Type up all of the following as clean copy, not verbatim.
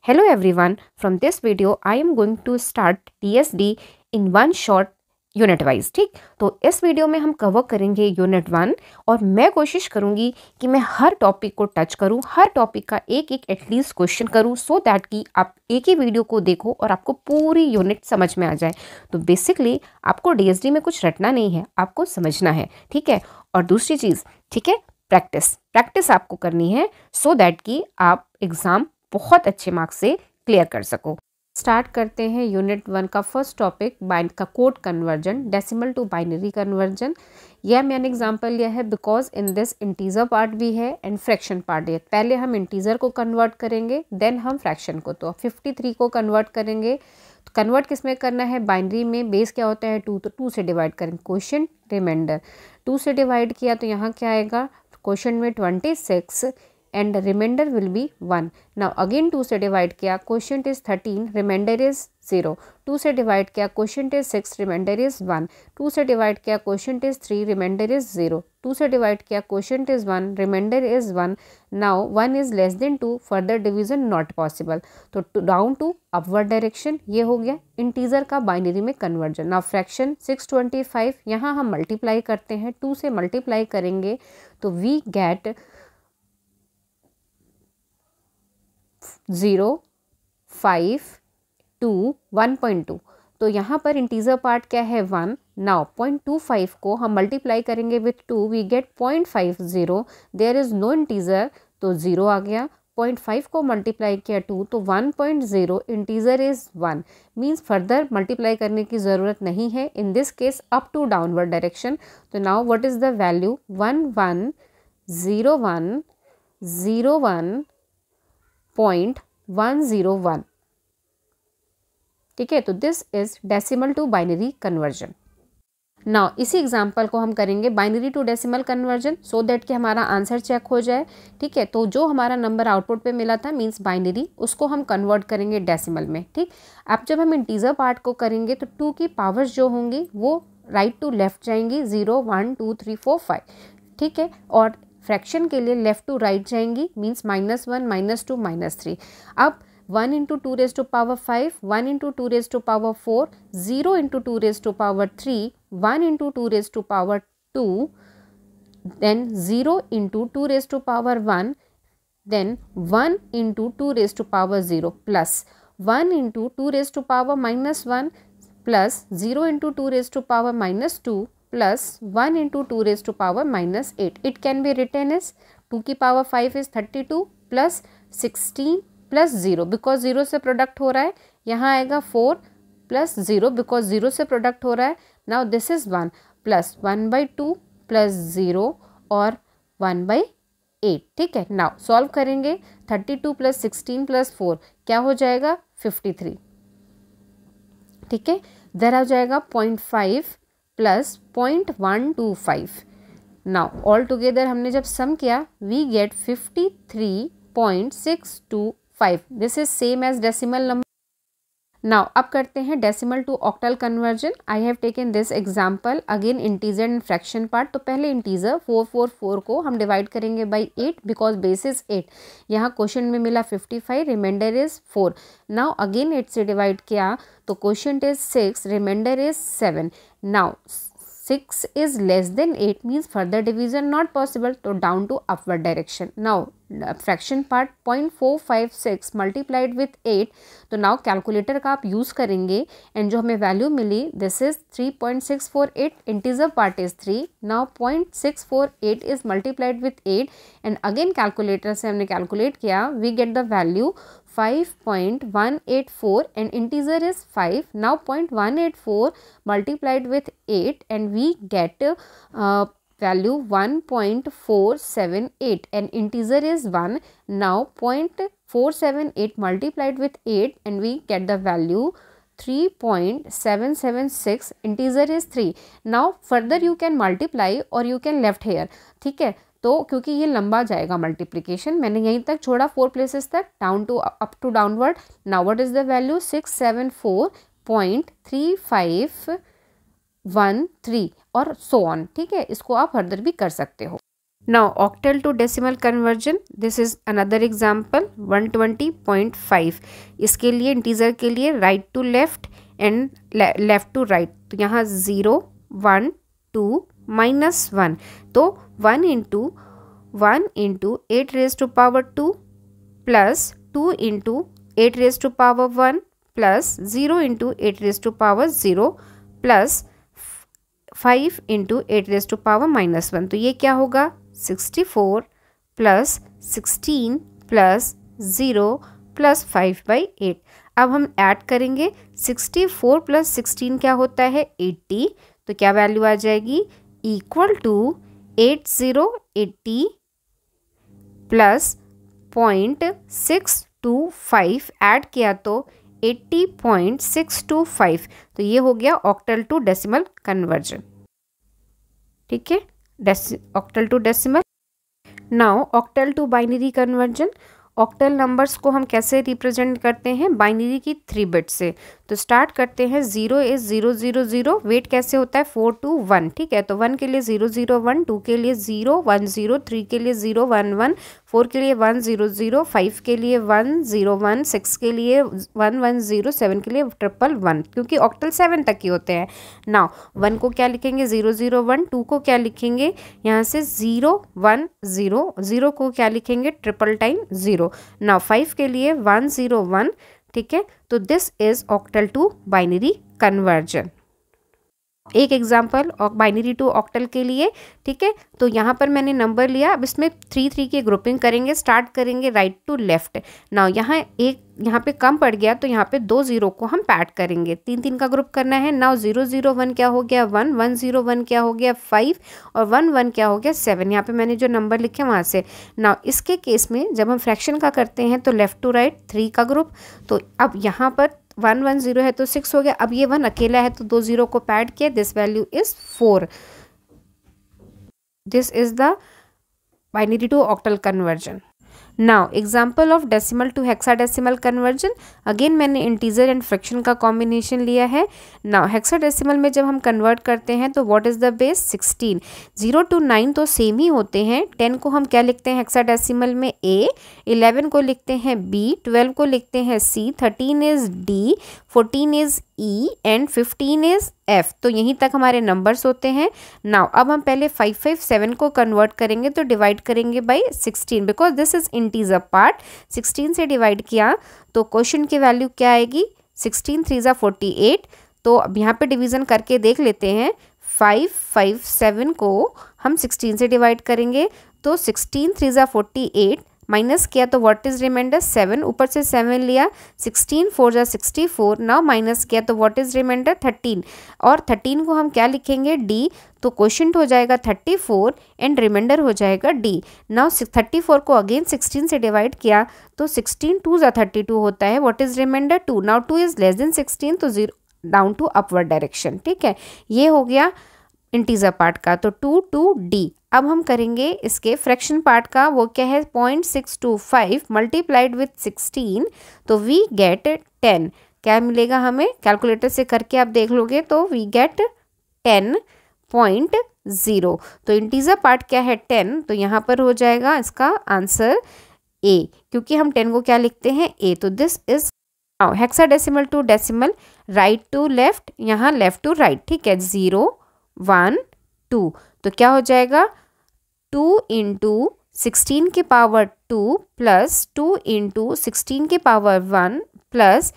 Hello everyone, from this video I am going to start TSD in one shot unit wise. ठीक, तो इस video में हम cover करेंगे यूनिट 1 और मैं कोशिश करूंगी कि मैं हर टॉपिक को टच करूं, हर टॉपिक का एक एक एटलीस्ट क्वेश्चन करूं, सो दैट कि आप एक ही वीडियो को देखो और आपको पूरी यूनिट समझ में आ जाए। तो बेसिकली आपको डीएसडी में कुछ रटना नहीं है, आपको समझना है। ठीक है, और दूसरी चीज़, ठीक है, प्रैक्टिस आपको करनी है सो दैट कि आप एग्ज़ाम बहुत अच्छे मार्क्स से क्लियर कर सको। स्टार्ट करते हैं यूनिट 1 का फर्स्ट टॉपिक, का code conversion, decimal to binary conversion. यह मैंने एग्जांपल लिया है because in this integer part भी है एंड फ्रैक्शन पार्ट है। पहले हम इंटीजर को कन्वर्ट करेंगे, देन हम फ्रैक्शन को। तो 53 को कन्वर्ट करेंगे, तो कन्वर्ट किस में करना है? बाइनरी में। बेस क्या होता है? 2, तो 2 से डिवाइड करेंगे। क्वोशिएंट रिमाइंडर 2 से डिवाइड किया तो यहाँ क्या आएगा? क्वोशिएंट में 26 and the remainder will be 1. Now again 2 से divide किया, quotient is 13, remainder is 0. 2 से divide किया, quotient is 6, remainder is 1. 2 से divide किया, quotient is 3, remainder is 0. 2 से divide किया, quotient is 1, remainder is 1. Now 1 is less than 2, further division not possible. तो down to upward direction ये हो गया इंटीजर का बाइनरी में कन्वर्जन। नाउ फ्रैक्शन 625, यहाँ हम मल्टीप्लाई करते हैं, 2 से मल्टीप्लाई करेंगे तो वी गेट 0, 5, 2, 1.2। तो यहाँ पर इंटीजर पार्ट क्या है? 1। नाउ 0.25 को हम मल्टीप्लाई करेंगे with 2, we get 0.50। There is no integer तो 0 आ गया। 0.5 को मल्टीप्लाई किया 2 तो 1.0, integer is 1, means further multiply करने की ज़रूरत नहीं है। In this case up to downward direction. तो now what is the value? 110101.101। ठीक है, तो this is decimal to binary conversion. Now इसी एग्जांपल को हम करेंगे binary to decimal conversion, so that कि हमारा आंसर चेक हो जाए। ठीक है, तो जो हमारा नंबर आउटपुट पे मिला था मींस बाइनरी, उसको हम कन्वर्ट करेंगे डेसिमल में। ठीक, अब जब हम इंटीजर पार्ट को करेंगे तो 2 की पावर्स जो होंगी वो राइट टू लेफ्ट जाएंगी, 0, 1, 2, 3, 4, 5। ठीक है, और फ्रैक्शन के लिए लेफ्ट टू राइट जाएंगी, मीन्स -1, -2, -3। अब 1 into 2 raise to power 5, 1 into 2 raise to power 4, 0 into 2 raise to power 3, 1 into 2 raise to power 2, then 0 into 2 raise to power 1, then 1 into 2 raise to power 0 plus 1 into 2 raise to power -1 plus 0 into 2 raise to power -2 plus 1 into 2 raised to power -8. It can be written as 2 की power 5 is 32 plus 16 plus 0, because 0 से product हो रहा है। यहाँ आएगा 4 plus 0 because 0 से product हो रहा है। Now this is 1 plus 1/2 plus 0 और 1/8। ठीक है, now सॉल्व करेंगे। 32 plus 16 plus 4 क्या हो जाएगा? 53। ठीक है, इधर आ जाएगा 0.5 प्लस 0.125। नाउ ऑल टुगेदर हमने जब सम किया we get 53.625। This is same as decimal number. Now अब करते हैं decimal to octal conversion. I have taken this example again integer and fraction part. तो पहले इंटीजर 444 को हम डिवाइड करेंगे बाई 8 बिकॉज बेस इज 8। यहाँ क्वोशिएंट में मिला 55, रिमाइंडर इज 4। नाउ अगेन 8 से डिवाइड किया तो quotient is 6, remainder is 7। Now 6 is less than 8 means further division not possible, तो down to upward direction. Now fraction part 0.456 multiplied with 8, तो now calculator का आप यूज़ करेंगे एंड जो हमें वैल्यू मिली this is 3.648, integer part is 3। Now 0.648 is multiplied with 8 and again calculator से हमने कैलकुलेट किया, we get the value 5.184 and integer is 5. Now 0.184 multiplied with 8 and we get value 1.478 and integer is 1. Now 0.478 multiplied with 8 and we get the value 3.776, integer is 3. Now further you can multiply or you can left here. ठीक है, तो क्योंकि ये लंबा जाएगा multiplication, मैंने यहीं तक छोड़ा 4 प्लेसेस तक, down to up to downward. Now what is the value? 674.3513 और सो ऑन। ठीक है, इसको आप फर्दर भी कर सकते हो। Now octal to decimal conversion, this is another example 120.5. इसके लिए इंटीजर के लिए right to left and left to right, तो यहाँ 0 1 2 -1, तो 1 into 8 raise to power 2 plus 2 into 8 raise to power 1 plus 0 into 8 raise to power 0 plus 5 into 8 raise to power -1, तो ये क्या होगा 64 प्लस 16 प्लस 0 प्लस 5/8। अब हम ऐड करेंगे, 64 प्लस 16 क्या होता है 80, तो क्या वैल्यू आ जाएगी इक्वल टू 80 प्लस 0.625 ऐड किया तो 80.625, तो ये हो गया ऑक्टल टू डेसिमल कन्वर्जन। ठीक है, octal to decimal. Now octal to binary conversion. Octal numbers को हम कैसे रिप्रेजेंट करते हैं, बाइनरी की 3 बिट से। तो स्टार्ट करते हैं, 0 इज 0 0 0, वेट कैसे होता है 4 to 1, ठीक है। तो 1 के लिए 0 0 1, 2 के लिए 0 1 0, 3 के लिए 0 1 1, 4 के लिए 1 0 0, 5 के लिए 1 0 1, 6 के लिए 1 1 0, 7 के लिए 1 1 1, क्योंकि ऑक्टल 7 तक ही होते हैं। नाउ 1 को क्या लिखेंगे 0 0 1, 2 को क्या लिखेंगे यहाँ से 0 1 0, 0 को क्या लिखेंगे 0 नाउ 5 के लिए 1 0 1, ठीक है। तो this is octal to binary conversion. एक एग्जाम्पल बाइनरी टू ऑक्टल के लिए, ठीक है। तो यहाँ पर मैंने नंबर लिया, अब इसमें 3 3 की ग्रुपिंग करेंगे, स्टार्ट करेंगे राइट टू लेफ्ट। नाउ यहाँ पे कम पड़ गया, तो यहाँ पे 2 0 को हम पैड करेंगे, 3 3 का ग्रुप करना है। नाउ 0 0 1 क्या हो गया 1, 1 0 1 क्या हो गया 5, और 1 1 क्या हो गया 7। यहाँ पे मैंने जो नंबर लिखे वहाँ से। नाउ इसके केस में जब हम फ्रैक्शन का करते हैं तो लेफ्ट टू राइट 3 का ग्रुप, तो अब यहाँ पर 1 1 0 है तो 6 हो गया। अब ये 1 अकेला है तो 2 0 को पैड किया, this value is 4। This is the binary to octal conversion. Now example of decimal to hexadecimal conversion. Again मैंने इंटीजर एंड फ्रैक्शन का कॉम्बिनेशन लिया है। नाउ हेक्साडेसिमल में जब हम कन्वर्ट करते हैं तो what is the base 16। 0 to 9 तो सेम ही होते हैं। 10 को हम क्या लिखते हैं हेक्साडेसिमल में A, 11 को लिखते हैं B, 12 को लिखते हैं C, 13 is D, 14 is E and 15 is F। तो यहीं तक हमारे नंबर्स होते हैं। नाउ अब हम पहले 557 को कन्वर्ट करेंगे तो डिवाइड करेंगे by 16, because this is integer part. 16 से डिवाइड किया तो क्वेश्चन की वैल्यू क्या आएगी 16 3 = 48। तो अब यहाँ पे डिवीजन करके देख लेते हैं। 557 को हम 16 से डिवाइड करेंगे तो 16 3 = 48, माइनस किया तो व्हाट इज रिमाइंडर 7, ऊपर से 7 लिया, 16 4 = 64। नाउ माइनस किया तो व्हाट इज रिमाइंडर 13, और 13 को हम क्या लिखेंगे D, तो क्वोशंट हो जाएगा 34 एंड रिमाइंडर हो जाएगा D। नाउ 34 को अगेन 16 से डिवाइड किया तो 16 2 = 32 होता है, what is remainder 2। Now 2 is less than 16, तो 0 डाउन टू अपवर्ड डायरेक्शन, ठीक है। ये हो गया इंटीजर पार्ट का, तो 2 to D। अब हम करेंगे इसके फ्रैक्शन पार्ट का, वो क्या है 0.625 मल्टीप्लाइड विथ 16, तो वी गेट 10। क्या मिलेगा हमें, कैलकुलेटर से करके आप देख लोगे तो वी गेट 10.0। तो इंटीजर पार्ट क्या है 10, तो यहाँ पर हो जाएगा इसका आंसर A, क्योंकि हम 10 को क्या लिखते हैं A। तो this is now hexadecimal to decimal, right to left, यहाँ लेफ्ट टू राइट, ठीक है। 0 1 2, तो क्या हो जाएगा 2 × 16 की पावर 2 प्लस 2 × 16 की पावर 1 प्लस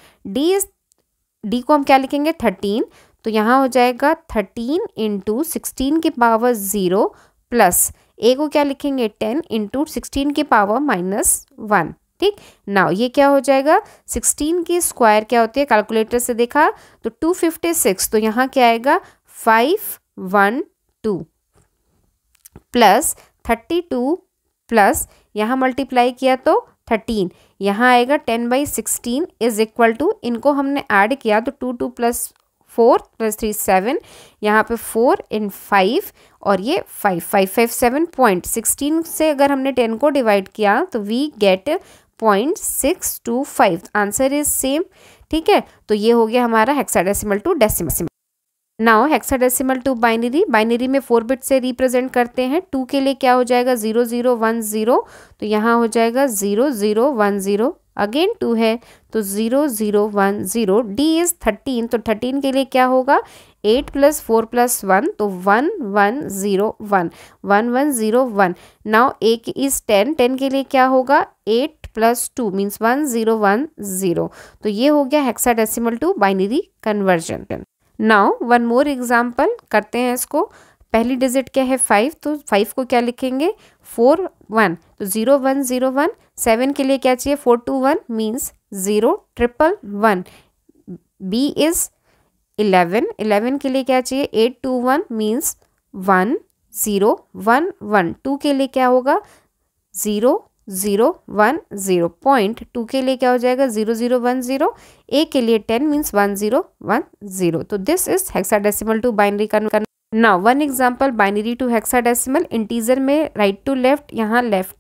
D को हम क्या लिखेंगे 13, तो यहाँ हो जाएगा 13 × 16 की पावर 0 प्लस A को क्या लिखेंगे 10 × 16 की पावर -1, ठीक। नाउ ये क्या हो जाएगा 16 की स्क्वायर क्या होती है, कैलकुलेटर से देखा तो 256, तो यहाँ क्या आएगा 512 प्लस 32 प्लस यहाँ मल्टीप्लाई किया तो 13, यहाँ आएगा 10/16 इज इक्वल टू, इनको हमने ऐड किया तो 2 2 + 4 + 3 7, यहाँ पे 4 × 5 और ये 557.16 से अगर हमने 10 को डिवाइड किया तो we get 0.625, answer is same, ठीक है। तो ये हो गया हमारा hexadecimal to decimal. Now hexadecimal to binary, binary में 4 बिट से रिप्रेजेंट करते हैं। 2 के लिए क्या हो जाएगा 0 0 1 0, तो यहाँ हो जाएगा 0 0 1 0। अगेन 2 है तो 0 0 1 0। डी इज 13, तो 13 के लिए क्या होगा 8 + 4 + 1, तो 1 1 0 1 1 1 0 1। नाउ ए इज 10, 10 के लिए क्या होगा 8 + 2 मीन्स 1 0 1 0। तो ये हो गया hexadecimal to binary conversion. Now one more example करते हैं इसको। पहली डिजिट क्या है 5, तो 5 को क्या लिखेंगे 4 1, तो 0 1 0 1। 7 के लिए क्या चाहिए 4 2 1 मीन्स 0 1 1 1। बी इज 11, 11 के लिए क्या चाहिए 8 2 1 मीन्स 1 0 1 1। 2 के लिए क्या होगा 0 0 1 0। पॉइंट 2 के लिए क्या हो जाएगा 0 0 1 0। ए के लिए 10 मीन्स 1 0 1 0। तो this is hexadecimal to binary conversion. Now one example binary to hexadecimal. Integer में राइट टू लेफ्ट, यहाँ लेफ्ट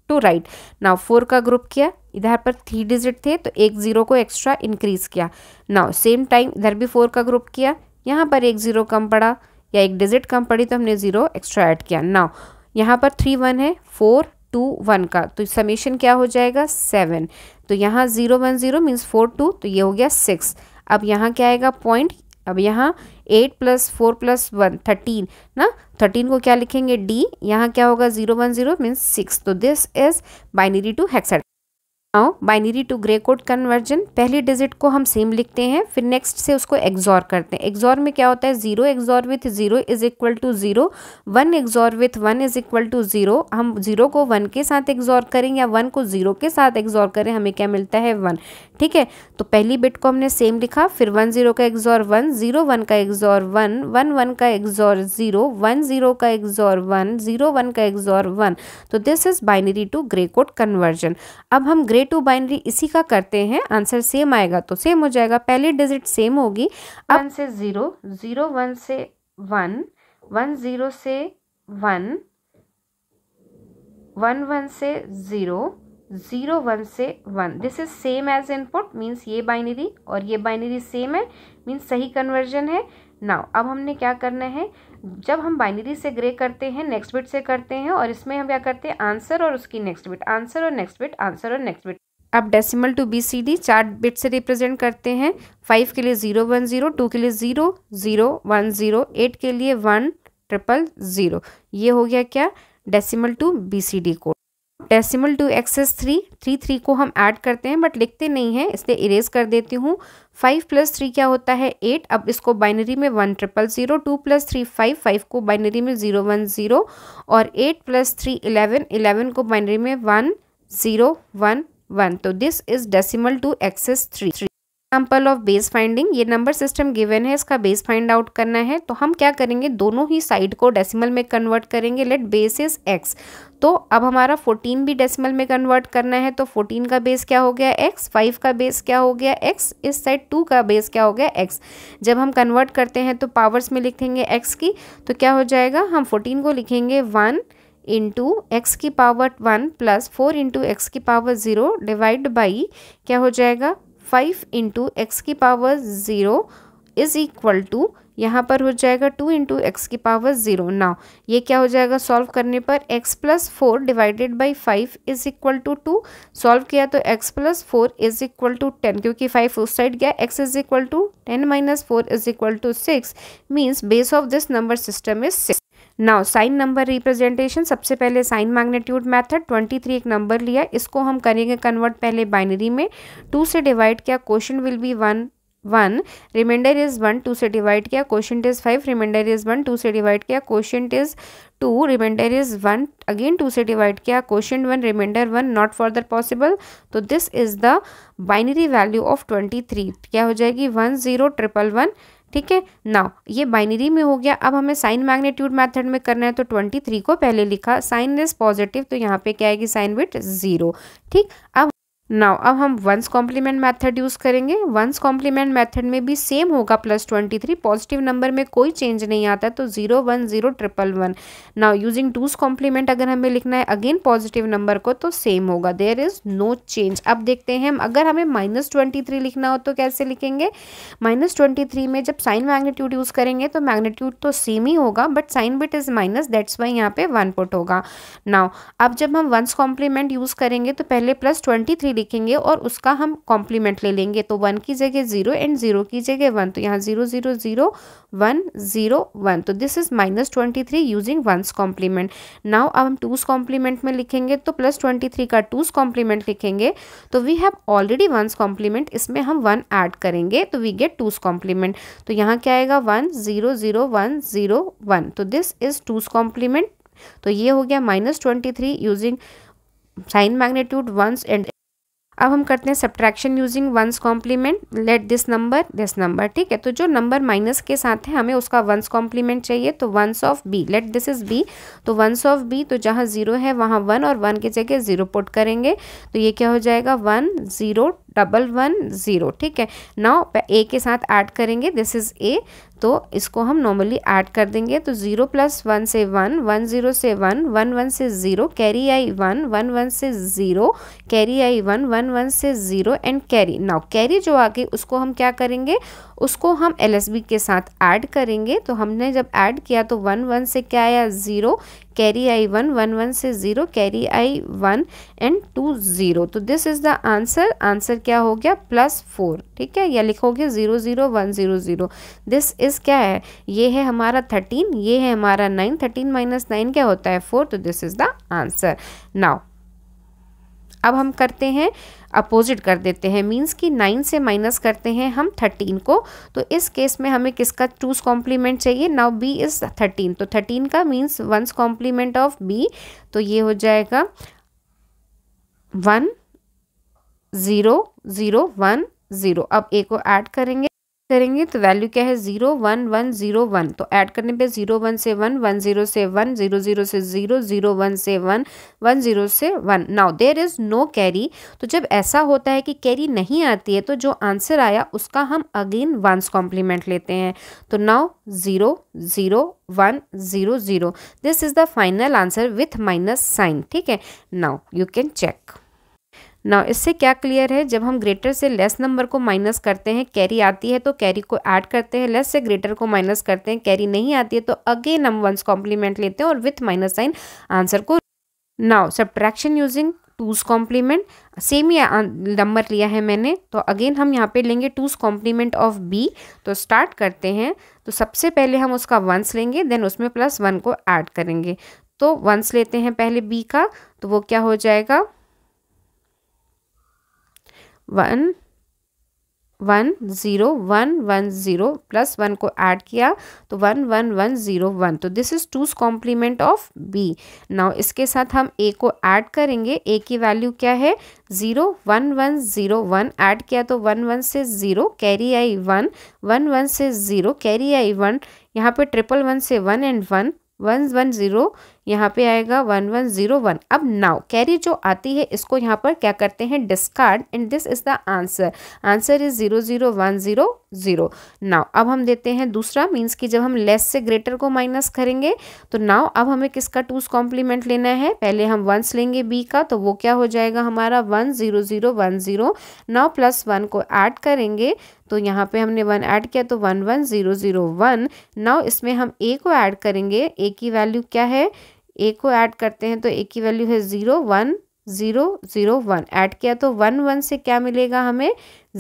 टू राइट। नाउ 4 का ग्रुप किया, इधर पर 3 डिजिट थे तो एक 0 को एक्स्ट्रा इंक्रीज किया। नाउ सेम टाइम इधर भी 4 का ग्रुप किया, यहाँ पर एक 0 कम पड़ा या एक डिजिट कम पड़ी तो हमने 0 एक्स्ट्रा ऐड किया। नाउ यहाँ पर 3 1 है, 4 2 1 का, तो समेशन क्या हो जाएगा 7। तो यहाँ 0 1 0 मीन्स 4 2, तो ये हो गया 6। अब यहाँ क्या आएगा पॉइंट, अब यहाँ 8 + 4 + 1 13 ना, 13 को क्या लिखेंगे डी, यहाँ क्या होगा 0 1 0 मीन्स 6। तो this is binary to hexadecimal. Now binary to gray code conversion. पहली डिजिट को हम सेम लिखते हैं, फिर नेक्स्ट से उसको एक्सॉर करते हैं। एक्सॉर में क्या होता है 0 XOR with 0 is equal to 0, 1 XOR with 1 is equal to 0। हम 0 को 1 के साथ एक्सॉर करें या 1 को 0 के साथ एक्सॉर करें, हमें क्या मिलता है 1। ठीक है, तो पहली बिट को हमने सेम लिखा, फिर 1 0 का एक्सॉर 1, 0 1 का एक्सॉर 1, 1 1 का एक्सॉर 0, 1 0 का एक्सॉर 1, 0 1 का एक्सॉर 1। तो this is binary to gray code conversion. अब हम ग्रे टू बाइनरी इसी का करते हैं, आंसर सेम आएगा तो सेम हो जाएगा। पहली डिजिट सेम होगी, 1 से 0, 0 1 से 1, 1 0 से 1, 1 1 से 0, 0 1 से 1। This is same as input means ये बाइनरी और ये बाइनरी सेम है मीन्स सही कन्वर्जन है। नाउ अब हमने क्या करना है, जब हम बाइनरी से ग्रे करते हैं नेक्स्ट बिट से करते हैं, और इसमें हम क्या करते हैं आंसर और उसकी नेक्स्ट बिट, आंसर और नेक्स्ट बिट, आंसर और नेक्स्ट बिट। अब डेसिमल टू BCD 4 बिट से रिप्रेजेंट करते हैं। 5 के लिए 0 1 0, 2 के लिए 0 0 1 0, 8 के लिए 1 0 0। ये हो गया क्या decimal to BCD code. Decimal to excess 3, 3 3 को हम ऐड करते हैं बट लिखते नहीं हैं इसलिए इरेज कर देती हूँ। 5 + 3 क्या होता है 8। अब इसको बाइनरी में 1 0 0, 2 + 3 5, 5 को बाइनरी में 0 1 0, और 8 + 3 11, 11 को बाइनरी में 1 0 1 1। तो this is decimal to excess 3। Example of base finding. ये नंबर सिस्टम गिवन है, इसका बेस फाइंड आउट करना है, तो हम क्या करेंगे दोनों ही साइड को डेसिमल में कन्वर्ट करेंगे। Let base is x। तो अब हमारा 14 भी डेसिमल में कन्वर्ट करना है, तो 14 का बेस क्या हो गया x, 5 का बेस क्या हो गया x, इस साइड 2 का बेस क्या हो गया x। जब हम कन्वर्ट करते हैं तो पावर्स में लिखेंगे x की, तो क्या हो जाएगा हम 14 को लिखेंगे 1 इंटू एक्स की पावर 1 + 4 इंटू एक्स की पावर 0 डिवाइड बाई क्या हो जाएगा 5 इंटू एक्स की पावर 0 इज इक्वल टू, यहाँ पर हो जाएगा 2 इंटू एक्स की पावर 0। नाउ ये क्या हो जाएगा सॉल्व करने पर x + 4 divided by 5 is equal to 2। Solve किया तो x + 4 इज इक्वल टू 10, क्योंकि 5 उस साइड गया, x is equal to 10 - 4 is equal to 6 means base of this number system is 6। Now sign number representation. सबसे पहले sign magnitude method. 23 एक number लिया, इसको हम करेंगे कन्वर्ट पहले बाइनरी में। 2 से डिवाइड किया, quotient will be 1 1, remainder is 1। 2 से डिवाइड किया, क्वोशंट इज 5, रिमाइंडर इज 1। 2 से डिवाइड किया, quotient is 2, remainder is 1। Again 2 से डिवाइड किया, quotient 1, remainder 1, not further possible. तो this is the binary value of 23। क्या हो जाएगी 1 0 1 1 1। ठीक है, नाउ ये बाइनरी में हो गया। अब हमें साइन मैग्नीट्यूड मेथड में करना है, तो 23 को पहले लिखा, साइन इज पॉजिटिव तो यहाँ पे क्या आएगी साइन बिट 0। ठीक, अब नाउ अब हम वंस कॉम्प्लीमेंट मेथड यूज़ करेंगे। वंस कॉम्प्लीमेंट मेथड में भी सेम होगा +23, पॉजिटिव नंबर में कोई चेंज नहीं आता, तो 0 1 0 1 1 1। नाउ यूजिंग टूज कॉम्प्लीमेंट अगर हमें लिखना है अगेन पॉजिटिव नंबर को तो सेम होगा, देयर इज नो चेंज। अब देखते हैं हम, अगर हमें -23 लिखना हो तो कैसे लिखेंगे। -23 में जब साइन मैग्नीट्यूड यूज़ करेंगे तो मैग्नीट्यूड तो सेम ही होगा, but sign bit is minus, that's why यहाँ पे 1 पुट होगा। नाउ अब जब हम वंस कॉम्प्लीमेंट यूज़ करेंगे तो पहले +23 लिखेंगे और उसका हम कॉम्प्लीमेंट ले लेंगे, तो 1 की जगह 0 एंड 0 की जगह 1, तो यहाँ 0 0 0 1 0 1, तो this is -23 using one's complement. Now अब हम टूज कॉम्प्लीमेंट में लिखेंगे तो +23 का टूज कॉम्प्लीमेंट लिखेंगे, तो we have already one's complement, इसमें हम 1 ऐड करेंगे तो वी गेट टूज कॉम्प्लीमेंट। तो यहाँ क्या आएगा 1 0 0 1 0 1, तो दिस इज टूज कॉम्प्लीमेंट। तो ये हो गया -23 using sign magnitude one's and. अब हम करते हैं subtraction using one's complement. Let this number, ठीक है, तो जो नंबर माइनस के साथ है हमें उसका वंस कॉम्प्लीमेंट चाहिए, तो one's of B, let this is B, तो वंस ऑफ बी, तो जहाँ 0 है वहाँ 1 और 1 की जगह 0 पुट करेंगे, तो ये क्या हो जाएगा 1 0 1 1 0, ठीक है। नाउ ए के साथ ऐड करेंगे, दिस इज ए, तो इसको हम नॉर्मली ऐड कर देंगे, तो 0 + 1 से 1 1 0 से 1 1 1 से 0 कैरी आई 1 1 1 से 0 कैरी आई 1 1 1 से 0 एंड कैरी। नाउ कैरी जो आ गई उसको हम क्या करेंगे, उसको हम LSB के साथ ऐड करेंगे, तो हमने जब ऐड किया तो 1 1 से क्या आया 0 कैरी आई 1 1 1 से 0 कैरी आई 1 एंड 2 0, तो this is the answer. Answer क्या हो गया +4, ठीक है, या लिखोगे 0 0 1 0 0। दिस इज क्या है, ये है हमारा 13, ये है हमारा 9, 13 - 9 क्या होता है 4, तो this is the answer. Now अब हम करते हैं अपोजिट कर देते हैं, मींस कि 9 से माइनस करते हैं हम 13 को, तो इस केस में हमें किसका टूज कॉम्प्लीमेंट चाहिए। नाउ बी इज 13, तो 13 का means one's complement of B, तो ये हो जाएगा 1 0 0 1 0। अब ए को ऐड करेंगे तो वैल्यू क्या है 0 1 1 0 1, तो ऐड करने पे 0 1 से 1 1 0 से 1 0 0 से 0 0 1 से 1 1 0 से 1। Now there is no carry, तो जब ऐसा होता है कि कैरी नहीं आती है तो जो आंसर आया उसका हम अगेन वंस कॉम्प्लीमेंट लेते हैं, तो now 0 0 1 0 0, this is the final answer with minus sign, ठीक है। Now you can check. Now इससे क्या क्लियर है, जब हम ग्रेटर से लेस नंबर को माइनस करते हैं कैरी आती है तो कैरी को ऐड करते हैं, लेस से ग्रेटर को माइनस करते हैं कैरी नहीं आती है तो अगेन हम वंस कॉम्प्लीमेंट लेते हैं और विथ माइनस साइन आंसर को। Now subtraction using two's complement, same ही नंबर लिया है मैंने, तो अगेन हम यहाँ पे लेंगे टूज कॉम्प्लीमेंट ऑफ बी। तो स्टार्ट करते हैं, तो सबसे पहले हम उसका वंस लेंगे, देन उसमें +1 को ऐड करेंगे, तो वंस लेते हैं पहले बी का, तो वो क्या हो जाएगा 1 1 0 1 1 0 +1 को ऐड किया तो 1 1 1 0 1, तो this is two's complement of B. Now इसके साथ हम ए को ऐड करेंगे, ए की वैल्यू क्या है 0 1 1 0 1, ऐड किया तो 1 1 से 0 कैरी आई 1 1 1 से 0 कैरी आई 1, यहाँ पे 1 1 से 1 एंड 1 1 1 0, यहाँ पे आएगा 1 1 0 1। अब नाउ कैरी जो आती है इसको यहाँ पर क्या करते हैं discard, and this is the answer. Answer is 0 0 1 0 0। Now अब हम देते हैं दूसरा, मीन्स कि जब हम लेस से ग्रेटर को माइनस करेंगे, तो नाउ अब हमें किसका टूज कॉम्प्लीमेंट लेना है, पहले हम वंस लेंगे बी का, तो वो क्या हो जाएगा हमारा 1 0 0 1 0। नाउ +1 को ऐड करेंगे, तो यहाँ पे हमने 1 ऐड किया तो 1 1 0 0 1। नाउ इसमें हम ए को ऐड करेंगे, ए की वैल्यू क्या है, ए को ऐड करते हैं तो ए की वैल्यू है 0 1 0 0 1, ऐड किया तो 1 1 से क्या मिलेगा हमें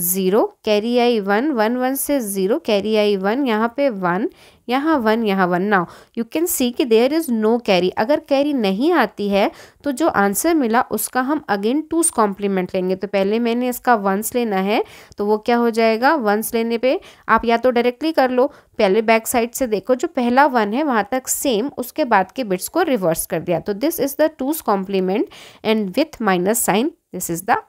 0 कैरी आई 1 1 1 से 0 कैरी आई 1, यहाँ पे 1 यहाँ 1 यहाँ 1। नाउ यू कैन सी कि देयर इज नो कैरी, अगर कैरी नहीं आती है तो जो आंसर मिला उसका हम अगेन टूज कॉम्प्लीमेंट लेंगे। तो पहले मैंने इसका वंस लेना है, तो वो क्या हो जाएगा, वंस लेने पे आप या तो डायरेक्टली कर लो, पहले बैक साइड से देखो जो पहला 1 है वहाँ तक सेम, उसके बाद के बिट्स को रिवर्स कर दिया, तो this is the two's complement and with minus sign, this is the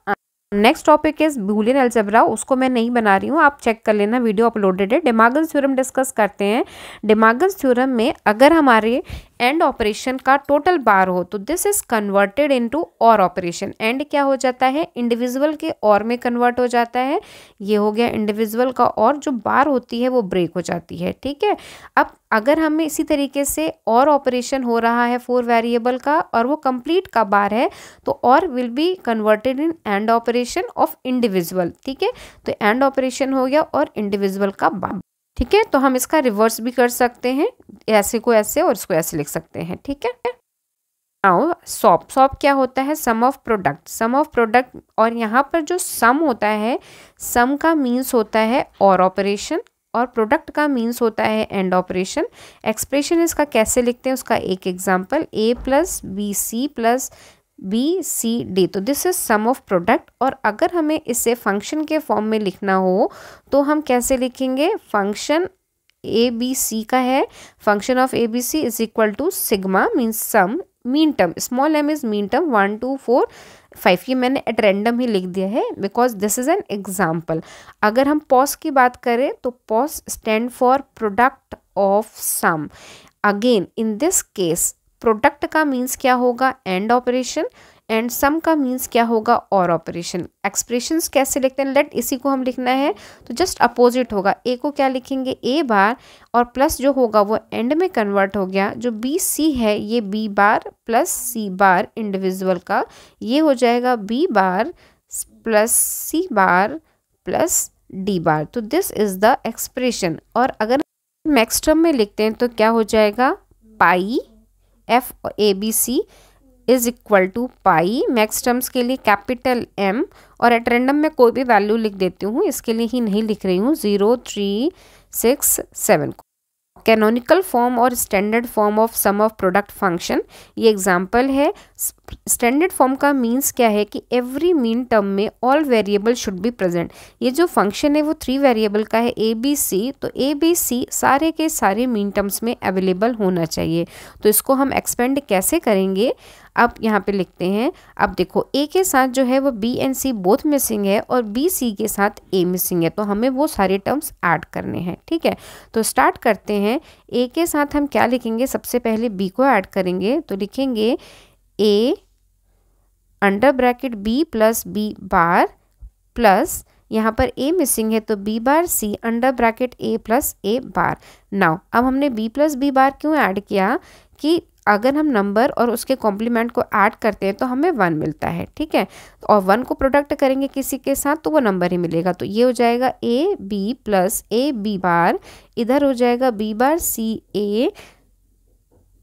next topic is Boolean algebra, उसको मैं नहीं बना रही हूँ, आप चेक कर लेना, वीडियो अपलोडेड है। De Morgan's थ्योरम डिस्कस करते हैं। De Morgan's थ्योरम में अगर हमारे एंड ऑपरेशन का टोटल बार हो तो दिस इज कन्वर्टेड इनटू और ऑपरेशन। एंड क्या हो जाता है, इंडिविजुअल के और में कन्वर्ट हो जाता है। ये हो गया इंडिविजुअल का और, जो बार होती है वो ब्रेक हो जाती है, ठीक है। अब अगर हमें इसी तरीके से और ऑपरेशन हो रहा है 4 वेरिएबल का और वो कंप्लीट का बार है तो और will be converted in and operation of individual, ठीक है। तो एंड ऑपरेशन हो गया और इंडिविजुअल का बार, ठीक है। तो हम इसका रिवर्स भी कर सकते हैं, ऐसे को ऐसे और इसको ऐसे लिख सकते हैं, ठीक है। नाउ सॉप, सॉप क्या होता है, sum of product, sum of product. और यहाँ पर जो सम होता है, सम का मीन्स होता है और ऑपरेशन और प्रोडक्ट का मीन्स होता है एंड ऑपरेशन। एक्सप्रेशन इसका कैसे लिखते हैं उसका एक example, a plus B C plus B c d, तो this is sum of product. और अगर हमें इसे फंक्शन के फॉर्म में लिखना हो तो हम कैसे लिखेंगे, फंक्शन ए बी सी का है, function of A B C is equal to sigma means sum, minterm small m is minterm 1 2 4 5, ये मैंने एट रैंडम ही लिख दिया है because this is an example. अगर हम पॉस की बात करें तो POS stand for product of sum. Again in this case product का मीन्स क्या होगा, एंड ऑपरेशन, एंड सम का मीन्स क्या होगा, और ऑपरेशन। एक्सप्रेशंस कैसे लिखते हैं, लेट इसी को हम लिखना है तो जस्ट अपोजिट होगा, ए को क्या लिखेंगे ए बार और प्लस जो होगा वो एंड में कन्वर्ट हो गया, जो बी सी है ये बी बार प्लस सी बार इंडिविजुअल का, ये हो जाएगा B bar plus C bar plus D बार। तो दिस इज द एक्सप्रेशन। और अगर मैक्स टर्म में लिखते हैं तो क्या हो जाएगा, pi F A B C is equal to pi, max terms के लिए कैपिटल M, और एट रैंडम में कोई भी वैल्यू लिख देती हूँ, इसके लिए ही नहीं लिख रही हूँ, 0 3 6 7। कैनोनिकल फॉर्म और standard form of sum of product function, ये एग्जांपल है। स्टैंडर्ड फॉर्म का मीन्स क्या है कि एवरी मीन टर्म में all variable should be present. ये जो फंक्शन है वो 3 वेरिएबल का है ए बी सी, तो ए बी सी सारे के सारे मीन टर्म्स में अवेलेबल होना चाहिए। तो इसको हम एक्सपेंड कैसे करेंगे, अब यहाँ पे लिखते हैं। अब देखो ए के साथ जो है वो B and C both missing है और बी सी के साथ ए मिसिंग है, तो हमें वो सारे टर्म्स ऐड करने हैं, ठीक है। तो स्टार्ट करते हैं। ए के साथ हम क्या लिखेंगे, सबसे पहले बी को ऐड करेंगे, तो लिखेंगे A under bracket B plus B bar plus, यहाँ पर ए मिसिंग है तो B bar C under bracket A plus A bar. Now अब हमने बी प्लस बी बार क्यों ऐड किया, कि अगर हम नंबर और उसके कॉम्प्लीमेंट को ऐड करते हैं तो हमें 1 मिलता है, ठीक है। और 1 को प्रोडक्ट करेंगे किसी के साथ तो वो नंबर ही मिलेगा, तो ये हो जाएगा A B plus A B bar, इधर हो जाएगा बी बार सी ए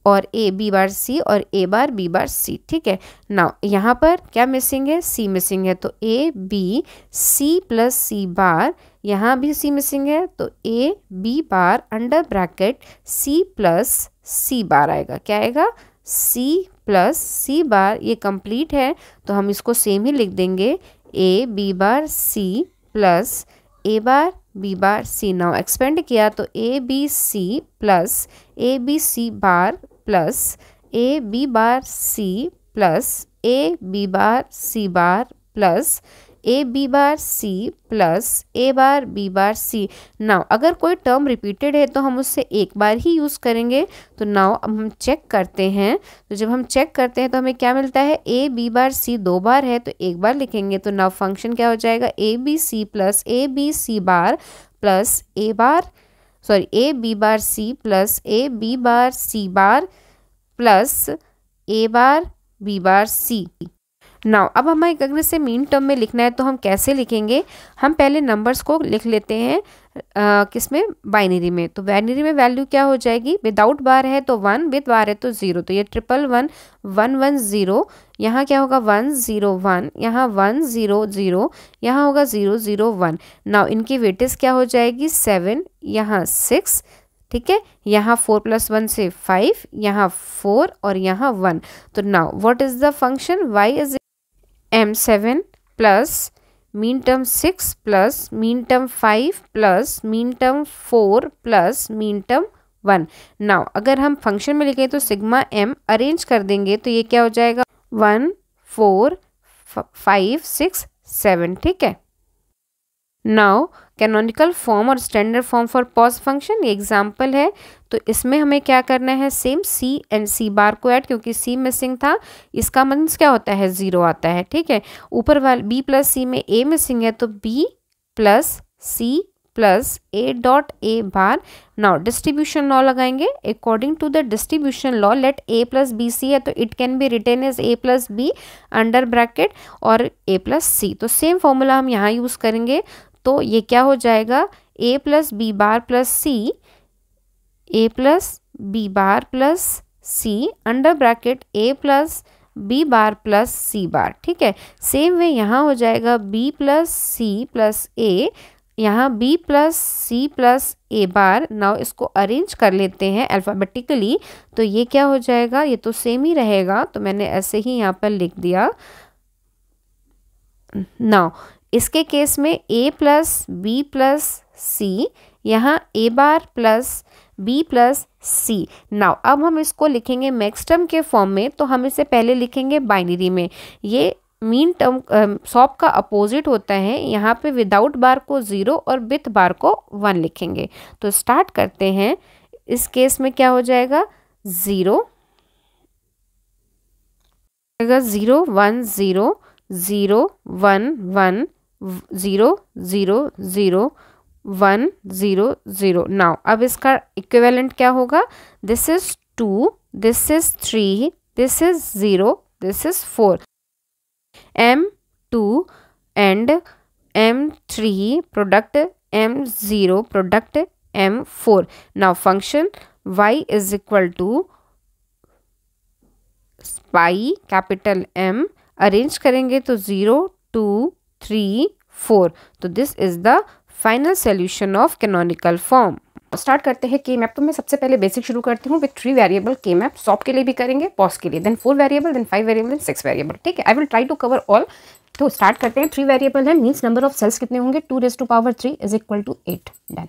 और ए बी बार सी और ए बार बी बार सी, ठीक है। नाउ यहाँ पर क्या मिसिंग है, सी मिसिंग है, तो A B C plus C बार, यहाँ भी सी मिसिंग है तो A B bar under bracket C plus C bar आएगा, क्या आएगा, सी प्लस सी बार। ये कंप्लीट है तो हम इसको सेम ही लिख देंगे, A B bar C plus A bar B bar C. Now expand किया तो A B C plus A B C bar plus A B bar C plus A B bar C bar plus A B bar C plus A bar B bar C. Now अगर कोई term repeated है तो हम उससे एक बार ही use करेंगे। तो now अब हम चेक करते हैं, तो जब हम चेक करते हैं तो हमें क्या मिलता है, ए बी बार सी 2 बार है तो एक बार लिखेंगे, तो नाउ फंक्शन क्या हो जाएगा, A B C plus A B C bar plus A B bar C plus A B bar C bar plus A bar B bar C. Now अब हमें अगर इसे मीन टर्म में लिखना है तो हम कैसे लिखेंगे, हम पहले नंबर्स को लिख लेते हैं किसमें, बाइनरी में। तो बाइनरी में वैल्यू क्या हो जाएगी, विदाउट बार है तो 1, विद बार है तो 0, तो ये 111 110, यहाँ क्या होगा 101, यहाँ 100, यहाँ होगा 001। नाउ इनकी वेटेज क्या हो जाएगी 7, यहाँ 6, ठीक है, यहाँ 4 + 1 से 5, यहाँ 4 और यहाँ 1। तो now what is the function, y is m7 plus mean term 6 plus mean term 5 plus mean term 4 plus mean term 1। Now अगर हम फंक्शन में लिखें तो सिग्मा m अरेंज कर देंगे तो ये क्या हो जाएगा 1 4 5 6 7, ठीक है। नाउ कैनोनिकल फॉर्म और standard form for pause function, ये एग्जाम्पल है। तो इसमें हमें क्या करना है, सेम सी एंड सी बार को ऐड, क्योंकि सी मिसिंग था, इसका मीन्स क्या होता है, 0 आता है, ठीक है। ऊपर वाले बी प्लस सी में ए मिसिंग है, तो B plus C plus A dot A bar. Now distribution law लगाएंगे। According to the distribution law, let A plus B C है, तो it can be written as A plus B under bracket और A plus सी। तो same formula हम यहाँ use करेंगे। तो ये क्या हो जाएगा, ए plus B bar plus C, A plus B bar plus C under bracket A plus B bar plus C बार, ठीक है। सेम वे यहाँ हो जाएगा बी प्लस सी प्लस ए, यहाँ B plus C plus A bar. Now इसको arrange कर लेते हैं अल्फ़ाबेटिकली, तो ये क्या हो जाएगा, ये तो सेम ही रहेगा, तो मैंने ऐसे ही यहाँ पर लिख दिया। नाउ इसके केस में ए प्लस बी प्लस सी, यहाँ ए बार प्लस बी प्लस सी। नाउ अब हम इसको लिखेंगे मैक्स टर्म के फॉर्म में, तो हम इसे पहले लिखेंगे बाइनरी में। ये मीन टर्म सॉप का अपोजिट होता है, यहाँ पे विदाउट बार को 0 और विथ बार को 1 लिखेंगे। तो स्टार्ट करते हैं। इस केस में क्या हो जाएगा, 0 0 1 0 0 1 1 0 0 0 1 0 0। नाउ अब इसका इक्विवेलेंट क्या होगा, this is 2, this is 3, this is 0, this is 4। M2 and M3 product M0 product M4. Now function y is equal to pi capital M, arrange करेंगे तो 0 2 3 4। तो this is the final solution of canonical form. Start करते हैं के map. तो मैं सबसे पहले बेसिक शुरू करती हूँ विथ 3 वेरिएबल के मैप। सॉप के लिए भी करेंगे, पॉज के लिए, then 4 variable, then 5 variable, then 6 variable, ठीक है। I will try to cover all. तो स्टार्ट करते हैं। 3 वेरिएबल है, मीन्स नंबर ऑफ सेल्स कितने होंगे, 2 raised to power 3 is equal to 8। Done.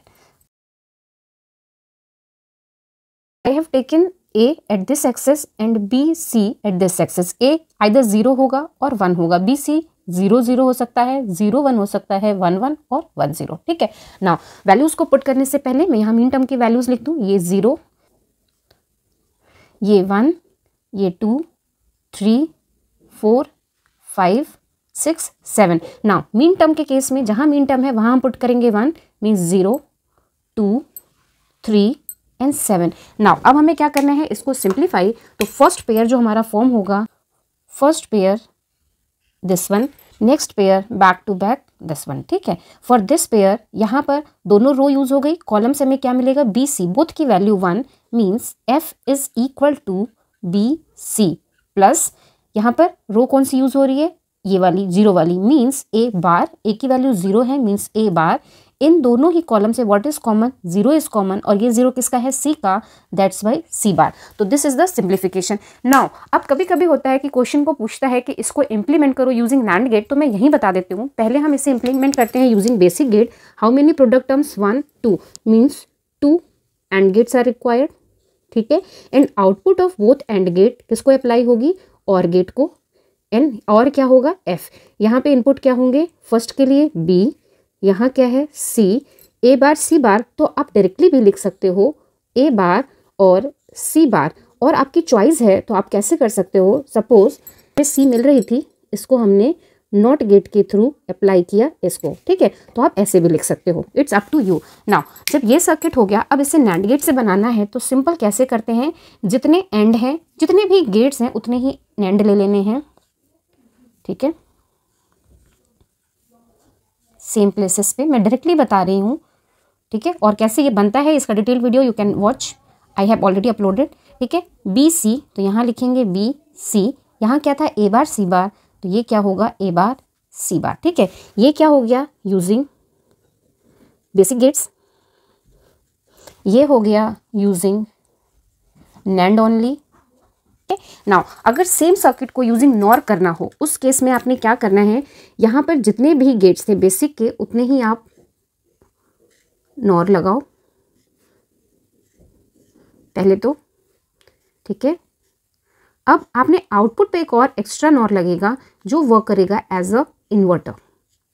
I have taken A at this axis and B C at this axis. A either 0 होगा और 1 होगा, B C 0 0 हो सकता है, 0 1 हो सकता है, 1 1 और 1 0, ठीक है। नाउ वैल्यूज को पुट करने से पहले मैं यहाँ मीन टर्म की वैल्यूज लिख दूँ। ये 0, ये 1, ये 2 3 4 5 6 7। नाउ मीन टर्म के केस में जहाँ मीन टर्म है वहाँ हम पुट करेंगे 1, मीन्स 0 2 3 एंड 7। नाउ अब हमें क्या करना है, इसको सिंप्लीफाई। तो फर्स्ट पेयर जो हमारा फॉर्म होगा, first pair this one, next pair back to back this one, ठीक है। फॉर दिस पेयर यहाँ पर दोनों रो यूज हो गई। कॉलम से हमें क्या मिलेगा, बी सी, बोथ की value 1, means F is equal to B C plus यहाँ पर रो कौन सी यूज हो रही है, ये वाली 0 वाली, मीन्स ए बार, ए की वैल्यू 0 है, मीन्स ए बार। इन दोनों ही कॉलम से what is common, 0 is common, और ये 0 किसका है, सी का, दैट्स वाई सी बार। तो this is the simplification. Now अब कभी कभी होता है कि क्वेश्चन को पूछता है कि इसको इंप्लीमेंट करो यूजिंग नैंड गेट, तो मैं यहीं बता देती हूँ। पहले हम इसे इंप्लीमेंट करते हैं using basic gate. How many product terms, 1 2, means 2 and gates are required, ठीक है। And output of both and gate किसको अप्लाई होगी, और गेट को, एंड और क्या होगा, एफ। यहाँ पे इनपुट क्या होंगे, फर्स्ट के लिए बी, यहाँ क्या है सी, ए बार सी बार। तो आप डायरेक्टली भी लिख सकते हो ए बार और सी बार, और आपकी चॉइस है तो आप कैसे कर सकते हो। सपोज सी मिल रही थी, इसको हमने नॉट गेट के थ्रू अप्लाई किया इसको, ठीक है। तो आप ऐसे भी लिख सकते हो, it's up to you. Now जब ये सर्किट हो गया, अब इसे नैंड गेट से बनाना है, तो सिंपल कैसे करते हैं, जितने एंड हैं, जितने भी गेट्स हैं उतने ही एंड ले लेने हैं, ठीक है। सेम प्लेसेस पे मैं डायरेक्टली बता रही हूँ, ठीक है। और कैसे ये बनता है इसका detail video you can watch, I have already uploaded, ठीक है। बी सी, तो यहाँ लिखेंगे बी सी, यहाँ क्या था ए बार सी बार, तो ये क्या होगा ए बार सी बार, ठीक है। ये क्या हो गया यूजिंग बेसिक गेट्स, ये हो गया यूजिंग नैंड ओनली। नाउ अगर सेम सर्किट को यूजिंग नॉर करना हो, उस केस में आपने क्या करना है, यहाँ पर जितने भी गेट्स थे बेसिक के उतने ही आप नॉर लगाओ पहले तो, ठीक है। अब आपने आउटपुट पे एक और एक्स्ट्रा नॉर लगेगा जो वर्क करेगा एज अ इन्वर्टर,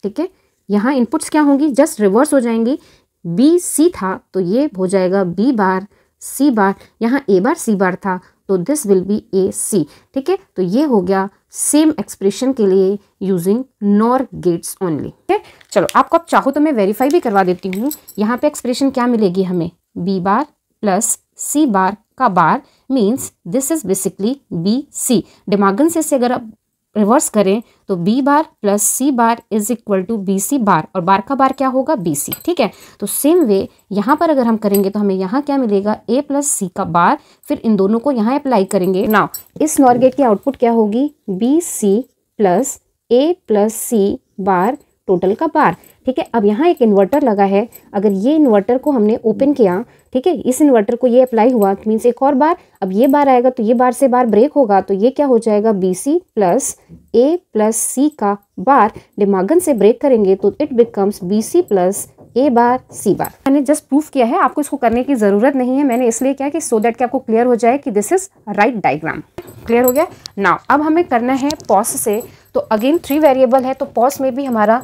ठीक है, यहाँ इनपुट्स क्या होंगी, जस्ट रिवर्स हो जाएंगी। बी सी था तो ये हो जाएगा बी बार सी बार, यहाँ ए बार सी बार था तो दिस विल बी ए सी। ठीक है, तो ये हो गया सेम एक्सप्रेशन के लिए यूजिंग नॉर गेट्स ओनली। ठीक है, चलो आपको अब चाहो तो मैं वेरीफाई भी करवा देती हूँ। यहाँ पे एक्सप्रेशन क्या मिलेगी हमें, B bar plus C bar का bar means this is basically B C. De Morgan से अगर आप रिवर्स करें तो B bar plus C bar is equal to B C bar, और बार का बार क्या होगा, बी सी। ठीक है, तो सेम वे यहाँ पर अगर हम करेंगे तो हमें यहाँ क्या मिलेगा, ए प्लस सी का बार, फिर इन दोनों को यहाँ अप्लाई करेंगे। नाउ इस नॉर गेट की आउटपुट क्या होगी, B C plus A plus C bar total का बार। ठीक है, अब यहाँ एक इन्वर्टर लगा है, अगर ये इन्वर्टर को हमने ओपन किया, ठीक है, इस इन्वर्टर को ये अप्लाई हुआ मीन्स एक और बार, अब ये बार आएगा तो ये बार से बार ब्रेक होगा, तो ये क्या हो जाएगा, B C plus A plus C का बार दिमागन से ब्रेक करेंगे तो it becomes B C plus A bar C bar. मैंने जस्ट प्रूफ किया है, आपको इसको करने की ज़रूरत नहीं है, मैंने इसलिए किया कि सो दैट कि आपको क्लियर हो जाए कि this is right diagram. Clear हो गया। नाउ अब हमें करना है पॉस से, तो अगेन 3 वेरिएबल है तो पॉस में भी हमारा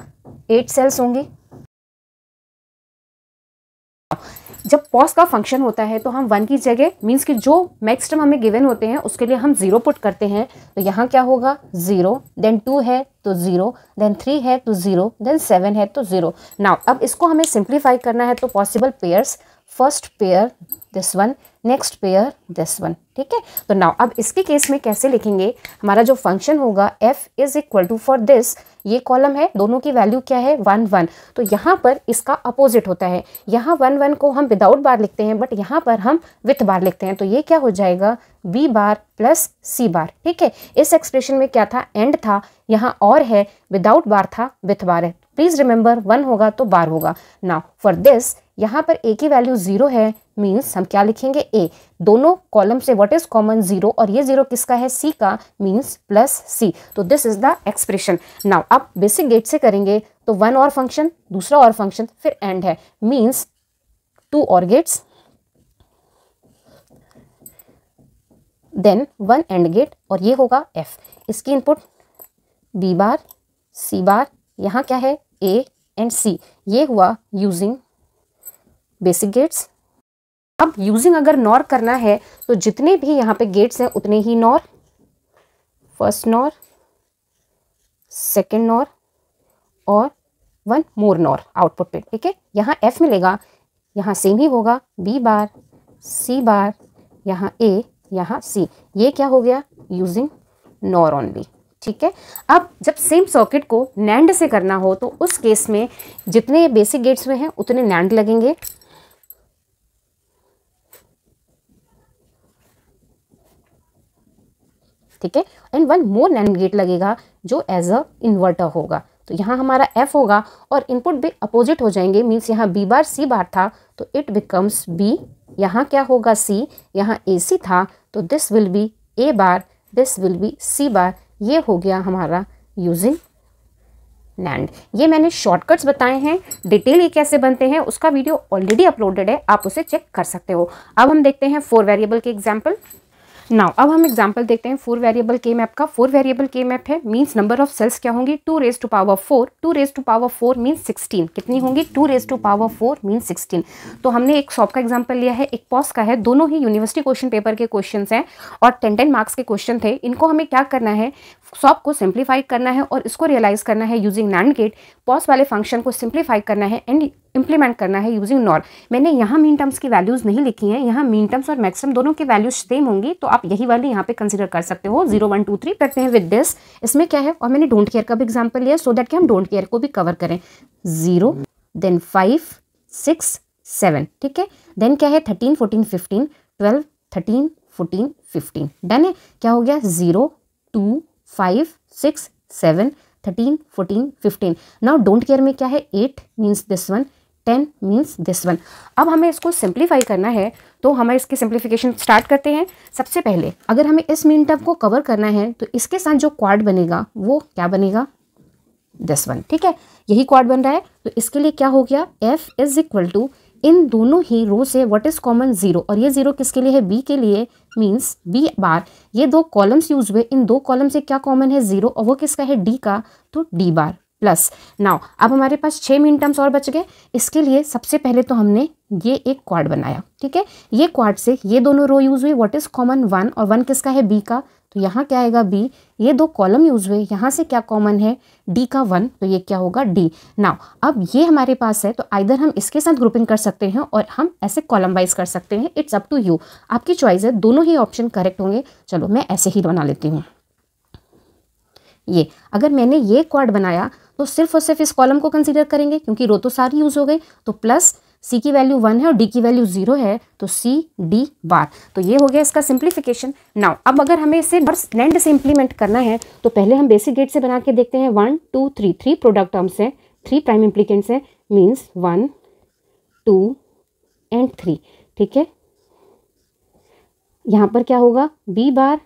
8 सेल्स होंगे। जब पॉस का फंक्शन होता है तो हम 1 की जगह मीन्स कि जो मैक्स टर्म हमें गिवन होते हैं उसके लिए हम 0 पुट करते हैं, तो यहाँ क्या होगा 0, देन 2 है तो 0, देन 3 है तो 0, देन 7 है तो 0। नाउ अब इसको हमें सिंप्लीफाई करना है तो possible pairs, first pair this one, next pair this one. ठीक है, तो नाउ अब इसके केस में कैसे लिखेंगे, हमारा जो फंक्शन होगा f is equal to for this, ये कॉलम है, दोनों की वैल्यू क्या है 1 1, तो यहाँ पर इसका अपोजिट होता है, यहाँ 1 1 को हम विदाउट बार लिखते हैं बट यहाँ पर हम विथ बार लिखते हैं, तो ये क्या हो जाएगा b बार प्लस c बार। ठीक है, इस एक्सप्रेशन में क्या था, एंड था, यहाँ और है, विदाउट बार था, विथ बार है। प्लीज रिमेंबर 1 होगा तो बार होगा। नाउ फॉर दिस यहाँ पर a की वैल्यू 0 है मीन्स हम क्या लिखेंगे a, दोनों कॉलम से व्हाट इज कॉमन 0, और ये 0 किसका है, c का, मीन्स प्लस c, तो this is the expression. Now अब बेसिक गेट से करेंगे तो 1 और फंक्शन, दूसरा और फंक्शन, फिर एंड है, मीन्स 2 और गेट्स, देन 1 एंड गेट, और ये होगा f। इसकी input b bar c bar, यहाँ क्या है a एंड c, ये हुआ यूजिंग बेसिक गेट्स। अब यूजिंग अगर नॉर करना है तो जितने भी यहाँ पे गेट्स हैं उतने ही NOR, first NOR, second NOR और 1 मोर नॉर आउटपुट पे। ठीक है, यहाँ f मिलेगा, यहाँ सेम ही होगा b बार c बार, यहाँ a, यहाँ c, ये क्या हो गया यूजिंग नॉर ओनली। ठीक है, अब जब सेम सर्किट को नैंड से करना हो तो उस केस में जितने बेसिक गेट्स में हैं उतने नैंड लगेंगे। ठीक है, एंड 1 मोर नैंड गेट लगेगा जो एज अ इन्वर्टर होगा, तो यहाँ हमारा f होगा और इनपुट भी अपोजिट हो जाएंगे, मीन्स यहाँ b बार c बार था तो इट बिकम्स b, यहाँ क्या होगा c, यहाँ ac था तो this will B a bar, this will B c बार, ये हो गया हमारा यूजिंग नैंड। ये मैंने शॉर्टकट्स बताए हैं, डिटेल ये कैसे बनते हैं उसका वीडियो ऑलरेडी अपलोडेड है, आप उसे चेक कर सकते हो। अब हम देखते हैं 4 वेरिएबल के एग्जाम्पल। नाउ अब हम एग्जांपल देखते हैं 4 वेरिएबल के मैप का। 4 वेरिएबल के मैप है मींस नंबर ऑफ सेल्स क्या होंगी 2 raise to power 4, 2 raise to power 4 means 16, कितनी होंगी 2 रेज टू पावर 4 मींस 16। तो हमने एक सॉप का एग्जांपल लिया है, एक पॉस का है, दोनों ही यूनिवर्सिटी क्वेश्चन पेपर के क्वेश्चंस हैं और 10-10 मार्क्स के क्वेश्चन थे। इनको हमें क्या करना है, सॉप को सिंप्लीफाई करना है और इसको रियलाइज करना है यूजिंग नैंड गेट, पॉस वाले फंक्शन को सिंप्लीफाई करना है एंड इंप्लीमेंट करना है यूजिंग नॉर। मैंने यहाँ मीन टर्म्स की वैल्यूज नहीं लिखी हैं, यहाँ मीन टर्म्स और मैक्सिमम दोनों की वैल्यूज सेम होंगी, तो आप यही वाली यहाँ पे कंसीडर कर सकते हो। 0 1 2 3 करते हैं विद दिस, इसमें क्या है, और मैंने डोंट केयर का भी एग्जांपल लिया सो दैट कि हम डोंट केयर को भी कवर करें। 0 देन 5 6 7, ठीक है, देन क्या है 13 14 15 12 13 14 15, डन है। क्या हो गया 0 2 5 6 7 13 14 15। नाउ डोंट केयर में क्या है 8 means this one, 10 means this one. अब हमें इसको सिंप्लीफाई करना है तो हमें इसकी सिंप्लीफिकेशन स्टार्ट करते हैं। सबसे पहले अगर हमें इस मीन टर्म को कवर करना है तो इसके साथ जो क्वाड बनेगा वो क्या बनेगा दिस वन, ठीक है, यही क्वाड बन रहा है। तो इसके लिए क्या हो गया f इज इक्वल टू इन दोनों ही रो से व्हाट इज कॉमन 0, और ये 0 किसके लिए है b के लिए, मीन्स b बार। ये 2 कॉलम्स यूज हुए, इन 2 कॉलम से क्या कॉमन है 0 और वो किसका है d का, तो d बार प्लस। नाउ अब हमारे पास 6 मीन टर्म्स और बच गए। इसके लिए सबसे पहले तो हमने ये एक क्वाड बनाया, ठीक है। ये क्वाड से ये दोनों रो यूज हुई, व्हाट इज कॉमन 1, और 1 किसका है, बी का, तो यहाँ क्या आएगा बी। ये दो कॉलम यूज हुए, यहाँ से क्या कॉमन है, डी का 1, तो ये क्या होगा डी। नाउ अब ये हमारे पास है, तो आइदर हम इसके साथ ग्रुपिंग कर सकते हैं और हम ऐसे कॉलम वाइज कर सकते हैं, इट्स अप टू यू, आपकी चॉइस है, दोनों ही ऑप्शन करेक्ट होंगे। चलो मैं ऐसे ही बना लेती हूँ। ये अगर मैंने ये क्वाड बनाया तो सिर्फ और सिर्फ इस कॉलम को कंसीडर करेंगे क्योंकि रो तो सारी यूज हो गई, तो प्लस सी की वैल्यू 1 है और डी की वैल्यू 0 है, तो सी डी बार। तो ये हो गया इसका सिंप्लीफिकेशन। नाउ अब अगर हमें इसे NAND से इम्प्लीमेंट करना है तो पहले हम बेसिक गेट से बना के देखते हैं। 1 2 3 3 प्रोडक्ट टर्म्स है, 3 प्राइम इम्प्लीकेंट्स है, मीन्स 1 2 एंड 3, ठीक है। यहाँ पर क्या होगा, बी बार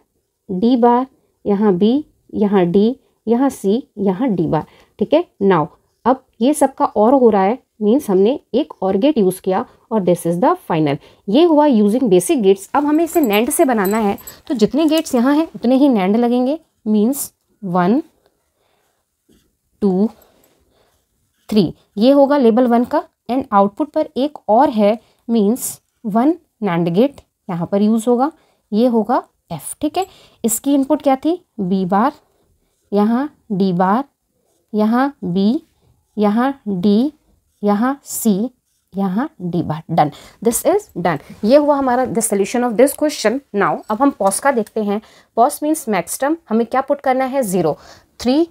डी बार, यहाँ बी, यहाँ डी, यहाँ सी, यहाँ डी बार, ठीक है। नाउ अब ये सबका और हो रहा है, मीन्स हमने एक और गेट यूज़ किया और दिस इज़ द फाइनल। ये हुआ यूजिंग बेसिक गेट्स। अब हमें इसे NAND से बनाना है तो जितने गेट्स यहाँ हैं उतने ही NAND लगेंगे, मीन्स 1 2 3, ये होगा लेबल 1 का। एंड आउटपुट पर एक और है, मीन्स 1 NAND गेट यहाँ पर यूज़ होगा, ये होगा F, ठीक है। इसकी इनपुट क्या थी, बी बार, यहाँ डी बार, यहाँ बी, यहाँ डी, यहाँ सी, यहाँ D bar. Done, this is done. ये हुआ हमारा the solution of this question. Now अब हम पॉस का देखते हैं। पॉस मीन्स मैक्स टर्म, हमें क्या पुट करना है, 0 3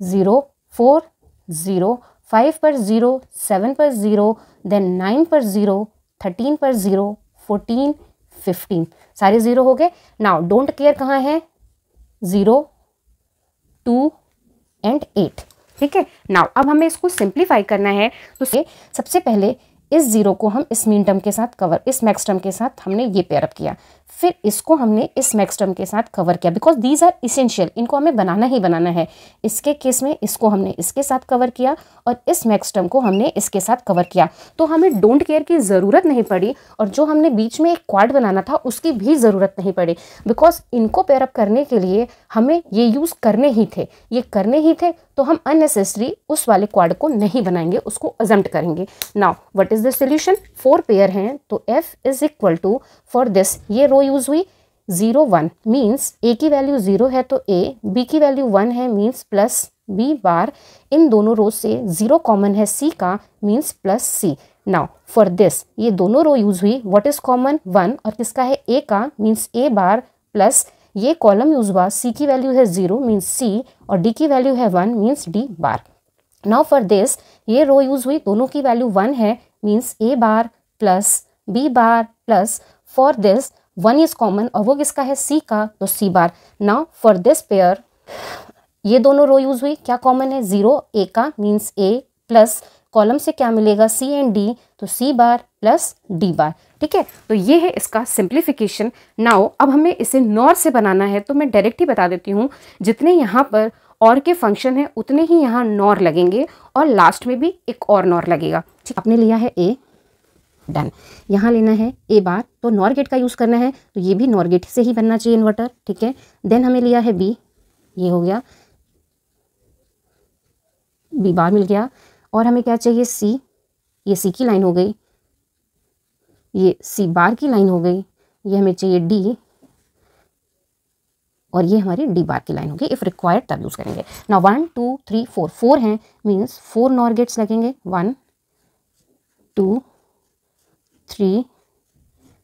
0 4 0, 5 पर 0, 7 पर 0, देन 9 पर 0, 13 पर 0, 14 15, सारे 0 हो गए। नाउ डोंट केयर कहाँ है, 0 2 एंड 8, ठीक है। नाउ अब हमें इसको सिंप्लीफाई करना है, तो सबसे पहले इस 0 को हम इस मीन टर्म के साथ कवर, इस मैक्स टर्म के साथ हमने ये पेयर अप किया, फिर इसको हमने इस मैक्स टर्म के साथ कवर किया, बिकॉज दीज आर इसेंशियल, इनको हमें बनाना ही बनाना है। इसके केस में इसको हमने इसके साथ कवर किया और इस मैक्स टर्म को हमने इसके साथ कवर किया, तो हमें डोंट केयर की ज़रूरत नहीं पड़ी और जो हमने बीच में एक क्वाड बनाना था उसकी भी ज़रूरत नहीं पड़ी, बिकॉज इनको पेयर अप करने के लिए हमें ये यूज़ करने ही थे, ये करने ही थे, तो हम अननेसेसरी उस वाले क्वाड को नहीं बनाएंगे, उसको अजम्प्ट करेंगे। Now what is the solution, 4 pair हैं, तो F is equal to, for this ये रो यूज हुई 0 1, मीन्स A की वैल्यू 0 है तो A, B की वैल्यू 1 है, मीन्स प्लस B बार, इन दोनों रो से 0 कॉमन है C का, means plus C। Now for this ये दोनों रो यूज हुई, व्हाट इज कॉमन 1 और किसका है A का, मीन्स A बार, प्लस ये कॉलम यूज हुआ, C की वैल्यू है 0, मीन्स C, और D की वैल्यू है 1, means D bar. Now for this ये रो यूज हुई, दोनों की वैल्यू 1 है, means A bar plus B bar, plus for this 1 is common और वो किसका है, C का, तो C bar. Now for this pair ये दोनों रो यूज हुई, क्या कॉमन है, 0 A का, मीन्स A, प्लस कॉलम से क्या मिलेगा, C एंड D, तो C बार प्लस D बार, ठीक है। तो ये है इसका सिंप्लीफिकेशन। नाउ अब हमें इसे नॉर से बनाना है, तो मैं डायरेक्ट ही बता देती हूँ, जितने यहाँ पर और के फंक्शन है उतने ही यहाँ नॉर लगेंगे और लास्ट में भी एक और नॉर लगेगा, ठीक। आपने लिया है A, डन। यहाँ लेना है A बार, तो नॉर गेट का यूज़ करना है, तो ये भी नॉर गेट से ही बनना चाहिए इन्वर्टर, ठीक है। देन हमें लिया है B, ये हो गया, B बार मिल गया, और हमें क्या चाहिए, C, ये C की लाइन हो गई, ये C बार की लाइन हो गई, ये हमें चाहिए D, और ये हमारी D बार की लाइन होगी। इफ़ रिक्वायर्ड तब यूज़ करेंगे। ना 1 2 3 4, 4 हैं, मीन्स 4 नॉर गेट्स लगेंगे, 1 2 3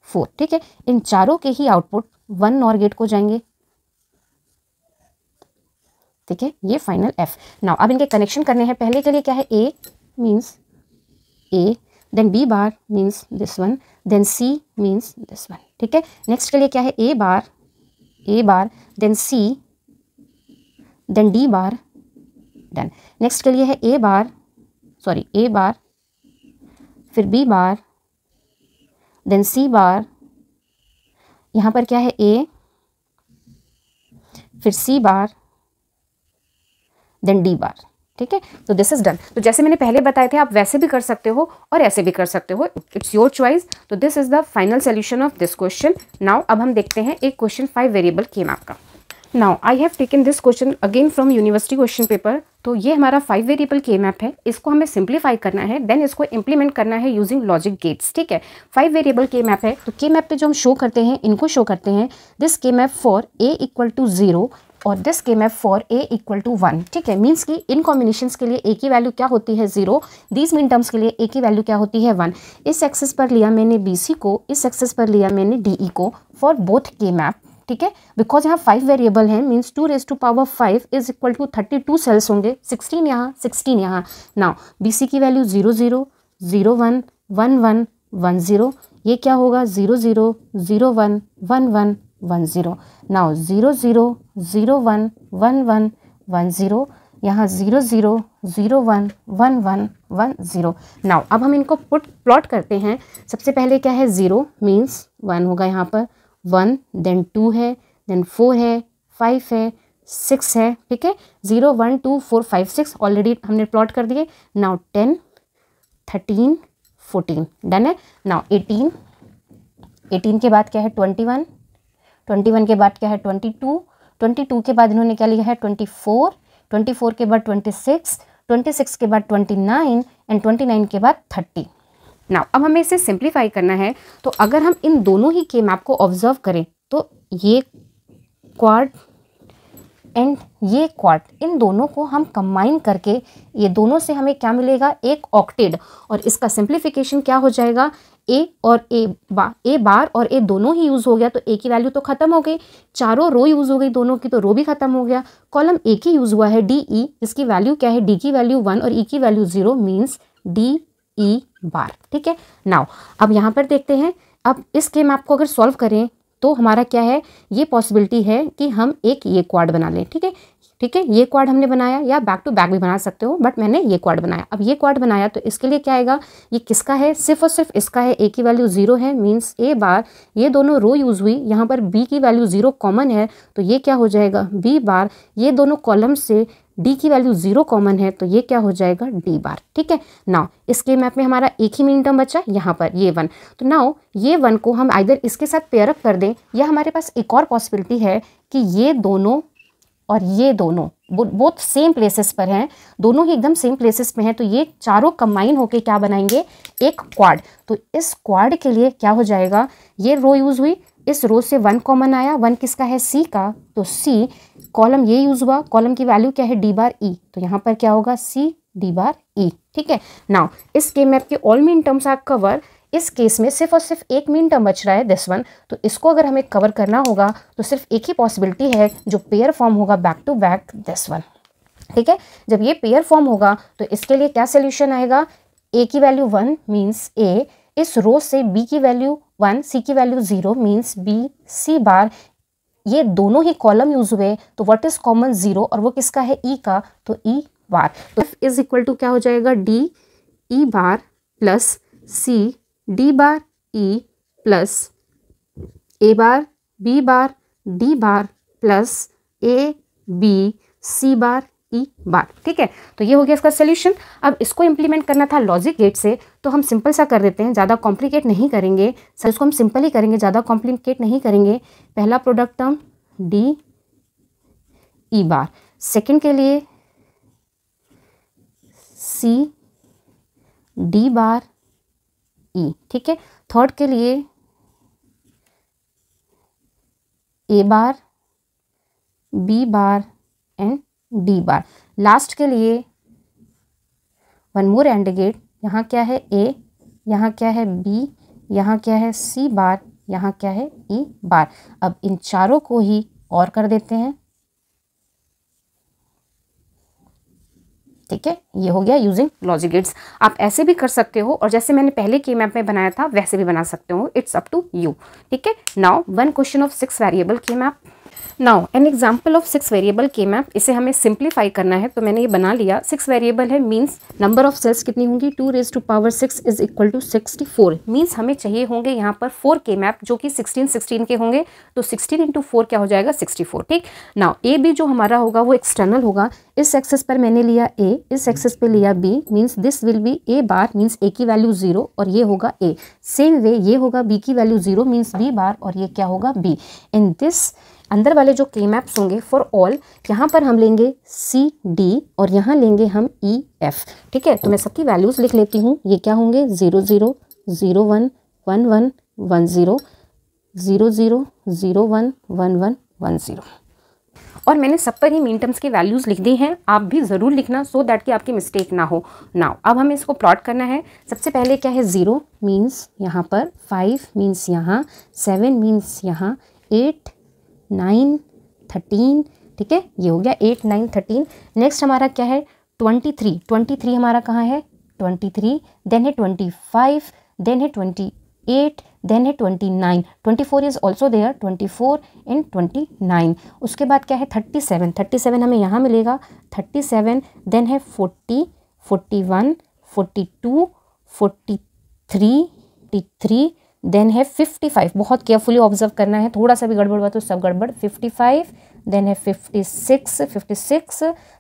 4, ठीक है। इन चारों के ही आउटपुट 1 नॉर गेट को जाएंगे, ठीक है। ये फाइनल F। नाउ अब इनके कनेक्शन करने हैं। पहले के लिए क्या है, A means A, then B bar means this one, then C means this one, ठीक है। नेक्स्ट के लिए क्या है, A bar, then C, then D bar, done. Next के लिए है A बार, फिर B bar, then C bar, यहाँ पर क्या है A, फिर C bar, then D bar, ठीक है। तो दिस इज डन। तो जैसे मैंने पहले बताए थे, आप वैसे भी कर सकते हो और ऐसे भी कर सकते हो, इट्स योर चॉइस। तो this is the final solution of this question. Now अब हम देखते हैं एक क्वेश्चन 5 वेरिएबल के मैप का। Now I have taken this question again from university question paper. तो ये हमारा 5 वेरिएबल के मैप है, इसको हमें सिंप्लीफाई करना है, देन इसको इम्प्लीमेंट करना है यूजिंग लॉजिक गेट्स। ठीक है, 5 वेरिएबल के मैप है, तो के मैप पे जो हम शो करते हैं इनको शो करते हैं this K map for A equal to 0 और this K map for A equal to 1। ठीक है, मीन्स कि इन कॉम्बिनेशंस के लिए ए की वैल्यू क्या होती है 0, दीज मिन टर्म्स के लिए ए की वैल्यू क्या होती है 1। इस एक्सेस पर लिया मैंने बी सी को, इस एक्सेस पर लिया मैंने डी ई को फॉर बोथ के मैप। ठीक है, बिकॉज यहाँ 5 वेरिएबल हैं, means 2 raise to power 5 is equal to 32 cells होंगे, 16 यहाँ 16 यहाँ। नाउ बी सी की वैल्यू 0 0 0 1 1 1 1 0, ये क्या होगा 0 0 0 1 1 1 1 0। नाउ 0 0 0 1 1 1 1 0, यहाँ 0 0 0 1 1 1 1 0। नाउ अब हम इनको प्लॉट करते हैं। सबसे पहले क्या है 0 मीन्स 1 होगा यहाँ पर, 1 देन 2 है, देन 4 है, 5 है, 6 है। ठीक है, 0 1 2 4 5 6 ऑलरेडी हमने प्लॉट कर दिए। नाउ 10 13 14 डन है। नाउ 18, 18 के बाद क्या है 21, 21 के बाद क्या है 22, 22 के बाद इन्होंने क्या लिया है 24, 24 के बाद 26, 26 के बाद 29 एंड 29 के बाद 30। नाउ अब हमें इसे सिंप्लीफाई करना है, तो अगर हम इन दोनों ही के मैप को ऑब्जर्व करें तो ये क्वाड एंड ये क्वाड, इन दोनों को हम कंबाइन करके ये दोनों से हमें क्या मिलेगा एक ऑक्टेड, और इसका सिंप्लीफिकेशन क्या हो जाएगा ए और ए बार और ए दोनों ही यूज़ हो गया तो ए की वैल्यू तो खत्म हो गई, चारों रो यूज़ हो गई दोनों की तो रो भी खत्म हो गया। कॉलम ए की यूज़ हुआ है डी ई, इसकी वैल्यू क्या है डी की वैल्यू 1 और ई की value 0 means D E bar. ठीक है, नाउ अब यहाँ पर देखते हैं, अब इस के मैप को अगर सॉल्व करें तो हमारा क्या है, ये पॉसिबिलिटी है कि हम एक ये क्वाड बना लें। ठीक है, ठीक है, ये क्वाड हमने बनाया या बैक टू बैक भी बना सकते हो, बट मैंने ये क्वाड बनाया। अब ये क्वाड बनाया तो इसके लिए क्या आएगा, ये किसका है, सिर्फ और सिर्फ इसका है, ए की वैल्यू 0 है मीन्स ए बार, ये दोनों रो यूज़ हुई, यहाँ पर बी की वैल्यू 0 कॉमन है तो ये क्या हो जाएगा बी बार, ये दोनों कॉलम से डी की वैल्यू 0 कॉमन है तो ये क्या हो जाएगा डी बार। ठीक है, नाउ इसके मैप में हमारा एक ही मिन टर्म बचा यहाँ पर ये 1, तो नाउ ये 1 को हम आइदर इसके साथ पेयर अप कर दें या हमारे पास एक और पॉसिबिलिटी है कि ये दोनों और ये दोनों बोथ सेम प्लेसेस पर हैं, दोनों ही एकदम सेम प्लेसेस पे हैं, तो ये चारों कंबाइन होके क्या बनाएंगे एक क्वाड। तो इस क्वाड के लिए क्या हो जाएगा, ये रो यूज़ हुई, इस रो से 1 कॉमन आया, 1 किसका है सी का, तो सी कॉलम ये यूज़ हुआ, कॉलम की वैल्यू क्या है डी बार ई, तो यहाँ पर क्या होगा सी डी बार ई। ठीक है, नाउ इस के मैप के all min terms are cover, इस केस में सिर्फ और सिर्फ एक मीन टर्म बच रहा है दिस 1, तो इसको अगर हमें कवर करना होगा तो सिर्फ एक ही पॉसिबिलिटी है जो पेयर फॉर्म होगा बैक टू बैक दिस 1। ठीक है, जब ये पेयर फॉर्म होगा तो इसके लिए क्या सोल्यूशन आएगा, ए की वैल्यू 1 मीन्स ए, इस रो से बी की वैल्यू 1, सी की वैल्यू 0 मीन्स बी सी बार, ये दोनों ही कॉलम यूज हुए तो व्हाट इज कॉमन 0 और वो किसका है ई का, तो ई बार, तो इज इक्वल टू क्या हो जाएगा D E bar plus C D bar E plus A bar B bar D bar plus A B C bar E bar. ठीक है, तो ये हो गया इसका सोल्यूशन। अब इसको इम्प्लीमेंट करना था लॉजिक गेट से, तो हम सिंपल सा कर देते हैं, ज़्यादा कॉम्प्लिकेट नहीं करेंगे सर, इसको हम सिंपल ही करेंगे, ज़्यादा कॉम्प्लिकेट नहीं करेंगे। पहला प्रोडक्ट टर्म डी ई बार, सेकंड के लिए सी डी बार ई। ठीक है, थर्ड के लिए A bar B bar and D bar, last के लिए वन मोर एंड गेट, यहाँ क्या है ए, यहाँ क्या है बी, यहाँ क्या है सी बार, यहाँ क्या है ई बार। अब इन चारों को ही और कर देते हैं। ठीक है, ये हो गया यूजिंग लॉजिक गेट्स। आप ऐसे भी कर सकते हो और जैसे मैंने पहले के मैप में बनाया था वैसे भी बना सकते हो, इट्स अप टू यू। ठीक है, now one question of 6 variable के map. Now an example of 6 variable के मैप, इसे हमें सिंप्लीफाई करना है तो मैंने ये बना लिया। 6 वेरिएबल है मीन्स नंबर ऑफ सेल्स कितनी होंगी 2 raise to power 6 is equal to 64, means हमें चाहिए होंगे यहाँ पर 4 के मैप जो कि 16 के होंगे, तो 16 इंटू 4 क्या हो जाएगा 64। ठीक, नाउ ए बी जो हमारा होगा वो एक्सटर्नल होगा, इस एक्सेस पर मैंने लिया ए, इस एक्सेस पे लिया B, means this will be A bar, means A की वैल्यू 0 और ये होगा ए। सेम वे ये होगा बी की वैल्यू 0 मीन्स बी बार और ये क्या होगा बी। इन दिस अंदर वाले जो के मैप्स होंगे फॉर ऑल, यहाँ पर हम लेंगे सी डी और यहाँ लेंगे हम ई एफ। ठीक है, तो मैं सबकी वैल्यूज़ लिख लेती हूँ। ये क्या होंगे 0 0 0 1 1 1 1 0 0 0 0 1 1 1 1 0। और मैंने सब पर ही मीन टर्म्स की वैल्यूज़ लिख दी हैं, आप भी ज़रूर लिखना सो दैट कि आपकी मिस्टेक ना हो। नाउ अब हमें इसको प्लॉट करना है। सबसे पहले क्या है 0 मीन्स यहाँ पर, 5 मीन्स यहाँ, 7 मीन्स यहाँ, 8 9 13। ठीक है, ये हो गया 8 9 13। नेक्स्ट हमारा क्या है 23। 23 हमारा कहाँ है 23, देन है 25, देन है 28, देन है 29, 24 इज ऑल्सो देयर, 24 एंड 29। उसके बाद क्या है 37। 37 हमें यहाँ मिलेगा 37, देन है 40, 41, 42, 43, देन है 55। बहुत केयरफुली ऑब्जर्व करना है, थोड़ा सा भी गड़बड़ हुआ तो सब गड़बड़। 55, देन है 56,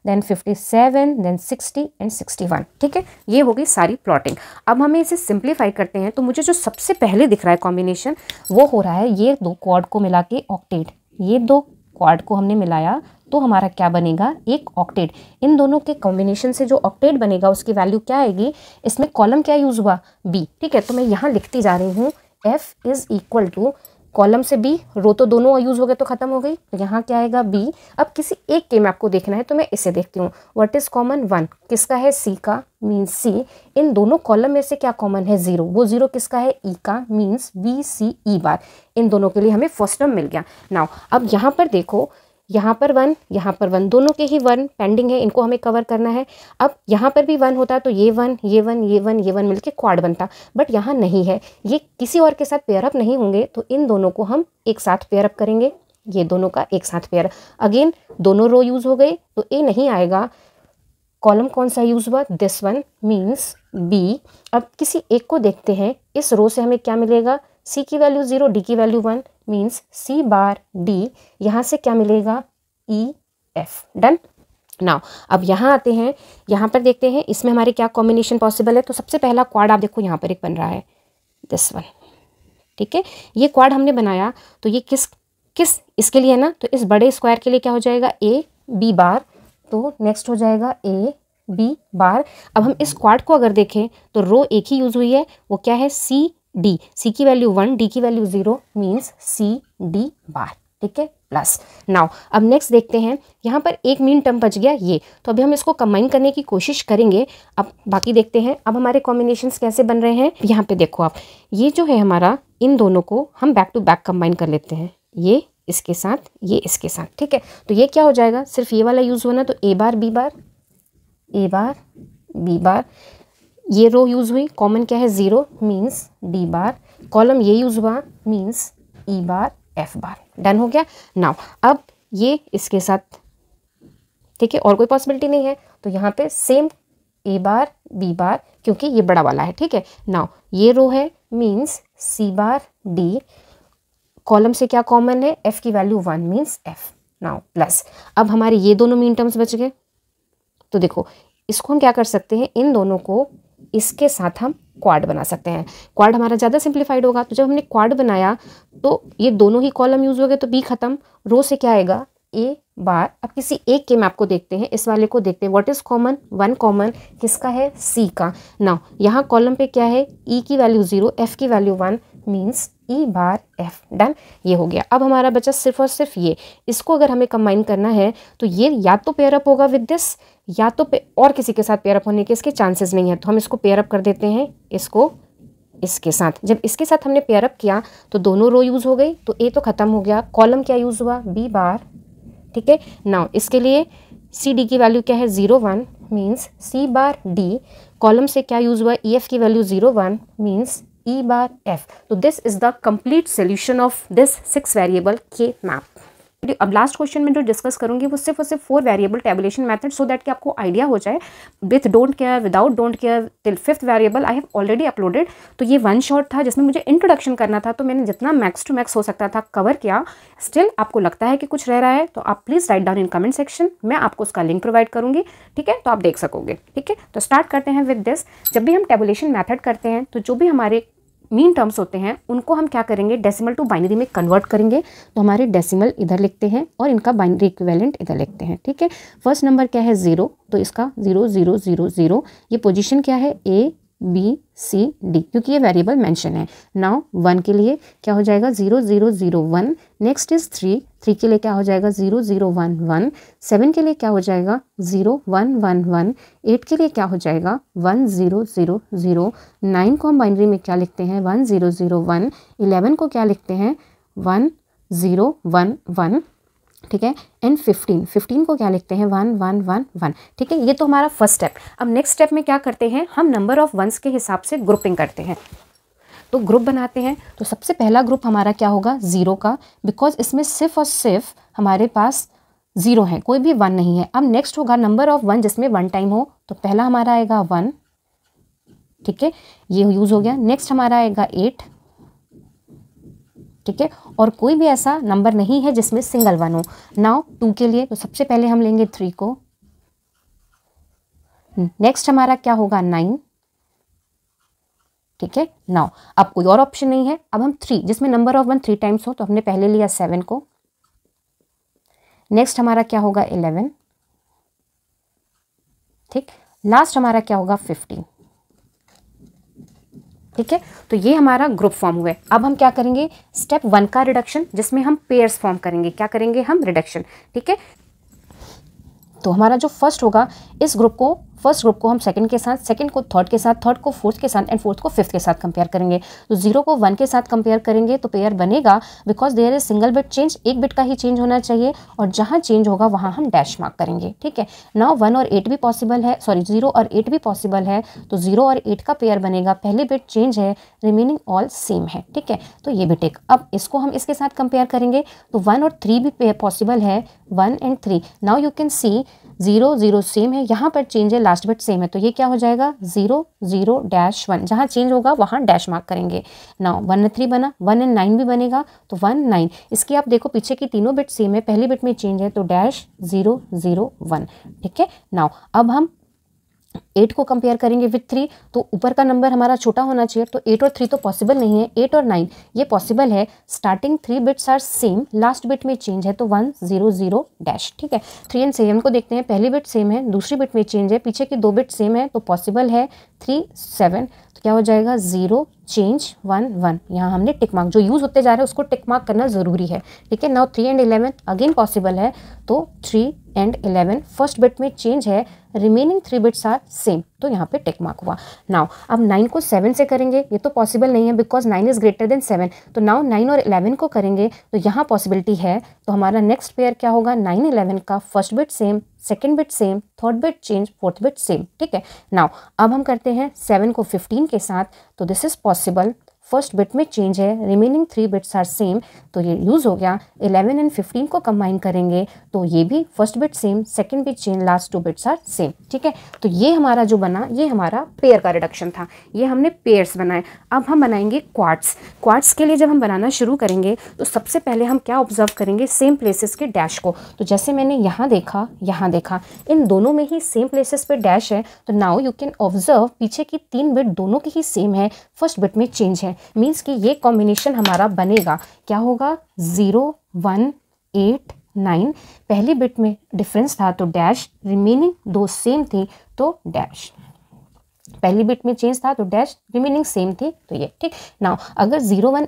देन 57, देन 60 एंड 61। ठीक है, ये हो गई सारी प्लॉटिंग। अब हमें इसे सिंप्लीफाई करते हैं, तो मुझे जो सबसे पहले दिख रहा है कॉम्बिनेशन वो हो रहा है ये दो क्वाड को मिला के ऑक्टेट। ये दो क्वाड को हमने मिलाया तो हमारा क्या बनेगा एक ऑक्टेट। इन दोनों के कॉम्बिनेशन से जो ऑक्टेट बनेगा उसकी वैल्यू क्या आएगी, इसमें कॉलम क्या यूज़ हुआ बी। ठीक है, तो मैं यहाँ लिखती जा रही हूँ F is equal to column से बी, रो तो दोनों यूज़ हो गए तो ख़त्म हो गई, तो यहाँ क्या आएगा बी। अब किसी एक के में आपको देखना है तो मैं इसे देखती हूँ। व्हाट इज़ कॉमन 1, किसका है सी का, मीन्स सी। इन दोनों कॉलम में से क्या कॉमन है 0, वो 0 किसका है ई का, मीन्स बी सी ई बार। इन दोनों के लिए हमें फर्स्ट टर्म मिल गया। नाउ अब यहाँ पर देखो, यहाँ पर 1, यहाँ पर 1, दोनों के ही 1 पेंडिंग है, इनको हमें कवर करना है। अब यहाँ पर भी 1 होता तो ये 1 ये 1 ये 1 ये 1 मिलके क्वाड बनता, बट यहाँ नहीं है, ये किसी और के साथ पेयर अप नहीं होंगे, तो इन दोनों को हम एक साथ पेयर अप करेंगे। ये दोनों का एक साथ पेयर, अगेन दोनों रो यूज़ हो गए तो ए नहीं आएगा। कॉलम कौन सा यूज़ हुआ, दिस वन मीन्स बी। अब किसी एक को देखते हैं, इस रो से हमें क्या मिलेगा, सी की वैल्यू 0, डी की वैल्यू 1 मीन्स सी बार डी। यहाँ से क्या मिलेगा ई एफ। डन। नाउ अब यहाँ आते हैं, यहाँ पर देखते हैं इसमें हमारे क्या कॉम्बिनेशन पॉसिबल है। तो सबसे पहला क्वाड आप देखो यहाँ पर एक बन रहा है दिस वन। ठीक है, ये क्वाड हमने बनाया तो ये किस इसके लिए है ना, तो इस बड़े स्क्वायर के लिए क्या हो जाएगा ए बी बार, तो नेक्स्ट हो जाएगा ए बी बार। अब हम इस क्वाड को अगर देखें तो रो एक ही यूज़ हुई है, वो क्या है सी डी। सी की वैल्यू 1, डी की value 0 means C D bar. ठीक है, प्लस। नाउ अब नेक्स्ट देखते हैं, यहाँ पर एक मीन टर्म बच गया ये, तो अभी हम इसको कंबाइन करने की कोशिश करेंगे। अब बाकी देखते हैं अब हमारे कॉम्बिनेशंस कैसे बन रहे हैं। यहाँ पे देखो आप, ये जो है हमारा, इन दोनों को हम बैक टू बैक कंबाइन कर लेते हैं, ये इसके साथ ये इसके साथ। ठीक है, तो ये क्या हो जाएगा, सिर्फ ये वाला यूज़ होना, तो ए बार बी बार, ए बार बी बार। ये रो यूज़ हुई, कॉमन क्या है 0 मीन्स डी बार। कॉलम ये यूज़ हुआ मीन्स ई बार एफ बार। डन हो गया। नाउ अब ये इसके साथ, ठीक है, और कोई पॉसिबिलिटी नहीं है, तो यहाँ पे सेम ए बार बी बार, क्योंकि ये बड़ा वाला है। ठीक है, नाउ ये रो है मीन्स सी बार डी। कॉलम से क्या कॉमन है, एफ की value 1 means F. Now plus, अब हमारे ये दोनों मीन टर्म्स बच गए, तो देखो इसको हम क्या कर सकते हैं, इन दोनों को इसके साथ हम क्वाड बना सकते हैं। क्वाड हमारा ज़्यादा सिंप्लीफाइड होगा, तो जब हमने क्वाड बनाया तो ये दोनों ही कॉलम यूज़ हो गए, तो बी खत्म, रो से क्या आएगा ए बार। अब किसी एक के मैप को देखते हैं, इस वाले को देखते हैं। व्हाट इज़ कॉमन, 1 कॉमन, किसका है सी का। नाउ यहाँ कॉलम पे क्या है, ई की वैल्यू 0, एफ की वैल्यू 1 मीन्स ई बार एफ। डन, ये हो गया। अब हमारा बचा सिर्फ और सिर्फ ये, इसको अगर हमें कंबाइन करना है तो ये या तो पेयर अप होगा विद दिस, या तो और किसी के साथ पेयर अप होने के इसके चांसेस नहीं है, तो हम इसको पेयर अप कर देते हैं, इसको इसके साथ। जब इसके साथ हमने पेयर अप किया तो दोनों रो यूज़ हो गई, तो ए तो ख़त्म हो गया, कॉलम क्या यूज़ हुआ बी बार। ठीक है, नाउ इसके लिए सी डी की वैल्यू क्या है 0 1 मीन्स सी बार डी। कॉलम से क्या यूज़ हुआ, ई एफ की वैल्यू 0 1 मीन्स ई बार एफ। तो this is the complete solution of this 6 variable के मैप। अब लास्ट क्वेश्चन में जो डिस्कस करूंगी वो सिर्फ और सिर्फ 4 variable tabulation method, so that कि आपको आइडिया हो जाए with don't care, without don't care, till 5th variable I have already uploaded. तो ये 1 शॉट था जिसमें मुझे इंट्रोडक्शन करना था, तो मैंने जितना मैक्स टू मैक्स हो सकता था कवर किया। स्टिल आपको लगता है कि कुछ रह रहा है तो आप please write down in comment section, मैं आपको उसका लिंक प्रोवाइड करूंगी। ठीक है, तो आप देख सकोगे। ठीक है, तो स्टार्ट करते हैं विद दिस। जब भी हम टेबुलेशन मैथड करते हैं तो जो भी हमारे मीन टर्म्स होते हैं उनको हम क्या करेंगे, डेसिमल टू बाइनरी में कन्वर्ट करेंगे। तो हमारे डेसिमल इधर लिखते हैं और इनका बाइनरी इक्विवेलेंट इधर लिखते हैं, ठीक है। फर्स्ट नंबर क्या है 0, तो इसका 0 0 0 0, ये पोजीशन क्या है A B C D, क्योंकि ये वेरिएबल मेंशन है। नाउ 1 के लिए क्या हो जाएगा 0 0 0 1, नेक्स्ट इज 3 के लिए क्या हो जाएगा 0 0 1 1, 7 के लिए क्या हो जाएगा 0 1 1 1, 8 के लिए क्या हो जाएगा 1 0 0 0, 9 को हम बाइनरी में क्या लिखते हैं 1 0 0 1, 11 को क्या लिखते हैं 1 0 1 1, ठीक है। एंड 15 को क्या लिखते हैं 1 1 1 1, ठीक है। ये तो हमारा फर्स्ट स्टेप। अब नेक्स्ट स्टेप में क्या करते हैं, हम नंबर ऑफ वंस के हिसाब से ग्रुपिंग करते हैं। तो ग्रुप बनाते हैं। तो सबसे पहला ग्रुप हमारा क्या होगा 0 का, बिकॉज इसमें सिर्फ और सिर्फ हमारे पास 0 है, कोई भी 1 नहीं है। अब नेक्स्ट होगा नंबर ऑफ 1 जिसमें 1 टाइम हो, तो पहला हमारा आएगा 1, ठीक है, ये यूज हो गया। नेक्स्ट हमारा आएगा 8, ठीक है, और कोई भी ऐसा नंबर नहीं है जिसमें सिंगल 1 हो। नाउ 2 के लिए तो सबसे पहले हम लेंगे 3 को। नेक्स्ट हमारा क्या होगा 9, ठीक है। नाउ अब कोई और ऑप्शन नहीं है, अब हम 3 जिसमें नंबर ऑफ 1 3 टाइम्स हो, तो हमने पहले लिया 7 को। नेक्स्ट हमारा क्या होगा 11, ठीक। लास्ट हमारा क्या होगा 15, ठीक है। तो ये हमारा ग्रुप फॉर्म हुए। अब हम क्या करेंगे, स्टेप 1 का रिडक्शन, जिसमें हम पेयर्स फॉर्म करेंगे। क्या करेंगे हम, रिडक्शन, ठीक है। तो हमारा जो फर्स्ट होगा, इस ग्रुप को, फर्स्ट ग्रुप को हम सेकंड के साथ, सेकंड को थर्ड के साथ, थर्ड को फोर्थ के साथ एंड फोर्थ को फिफ्थ के साथ कंपेयर करेंगे। तो 0 को 1 के साथ कंपेयर करेंगे तो पेयर बनेगा, because there is single bit change, एक बिट का ही चेंज होना चाहिए, और जहां चेंज होगा वहां हम डैश मार्क करेंगे, ठीक है। नाउ 1 और 8 भी पॉसिबल है, सॉरी 0 और 8 भी पॉसिबल है, तो 0 और 8 का पेयर बनेगा, पहले बिट चेंज है, रिमेनिंग ऑल सेम है, ठीक है। तो ये बिट एक, अब इसको हम इसके साथ कंपेयर करेंगे, तो 1 और 3 भी पॉसिबल है, 1 and 3। Now you can see 0 0 same है, यहाँ पर चेंज है, लास्ट बिट सेम है, तो ये क्या हो जाएगा 0 0 डैश 1, जहाँ चेंज होगा वहाँ डैश मार्क करेंगे। नाउ 1 एंड 3 बना, 1 एंड 9 भी बनेगा, तो 1 9, इसकी आप देखो पीछे की तीनों बिट सेम है, पहली बिट में चेंज है, तो डैश 0 0 1, ठीक है। नाउ अब हम 8 को कंपेयर करेंगे विथ 3, तो ऊपर का नंबर हमारा छोटा होना चाहिए, तो 8 और 3 तो पॉसिबल नहीं है, 8 और 9 ये पॉसिबल है। Starting 3 bits are same, last bit में चेंज है, तो 1 0 0 डैश, ठीक है। 3 एंड 7 को देखते हैं, पहली बिट सेम है, दूसरी बिट में चेंज है, पीछे की 2 बिट सेम है, तो पॉसिबल है 3 7, तो क्या हो जाएगा 0 चेंज 1 1, यहाँ हमने टिक मार्क जो यूज़ होते जा रहे हैं उसको टिक मार्क करना ज़रूरी है, ठीक है। नाउ 3 एंड 11 अगेन पॉसिबल है, तो 3 एंड 11 फर्स्ट बिट में चेंज है, रिमेनिंग 3 बिट्स आर सेम, तो यहाँ पे टिक मार्क हुआ। नाउ अब 9 को 7 से करेंगे, ये तो पॉसिबल नहीं है, बिकॉज 9 इज ग्रेटर देन 7, तो नाउ 9 और 11 को करेंगे, तो यहाँ पॉसिबिलिटी है, तो हमारा नेक्स्ट पेयर क्या होगा 9 11 का, first bit same, second bit same, third bit change, fourth bit same, ठीक है। नाउ अब हम करते हैं 7 को 15 के साथ, तो this is possible, first bit में चेंज है, रिमेनिंग 3 बिट्स आर सेम, तो ये यूज़ हो गया। 11 एंड 15 को कंबाइन करेंगे, तो ये भी first bit same, second bit change, last 2 bits are same, ठीक है। तो ये हमारा जो बना, ये हमारा पेयर का रिडक्शन था, ये हमने पेयर्स बनाए। अब हम बनाएंगे क्वार्ट्स। क्वार्ट्स के लिए जब हम बनाना शुरू करेंगे, तो सबसे पहले हम क्या ऑब्जर्व करेंगे, सेम प्लेसेस के डैश को। तो जैसे मैंने यहाँ देखा, इन दोनों में ही सेम प्लेसेस पे डैश है, तो नाउ यू कैन ऑब्जर्व पीछे की 3 बिट दोनों की ही सेम है, फर्स्ट बिट में चेंज है, मीन्स कि ये कॉम्बिनेशन हमारा बनेगा, क्या होगा 0 1 8 9, पहली बिट में डिफरेंस था तो डैश, रिमेनिंग 2 सेम थी तो डैश, पहली बिट में चेंज था तो डैश, रिमेनिंग सेम थी, तो ये, ठीक। नाउ अगर 0 1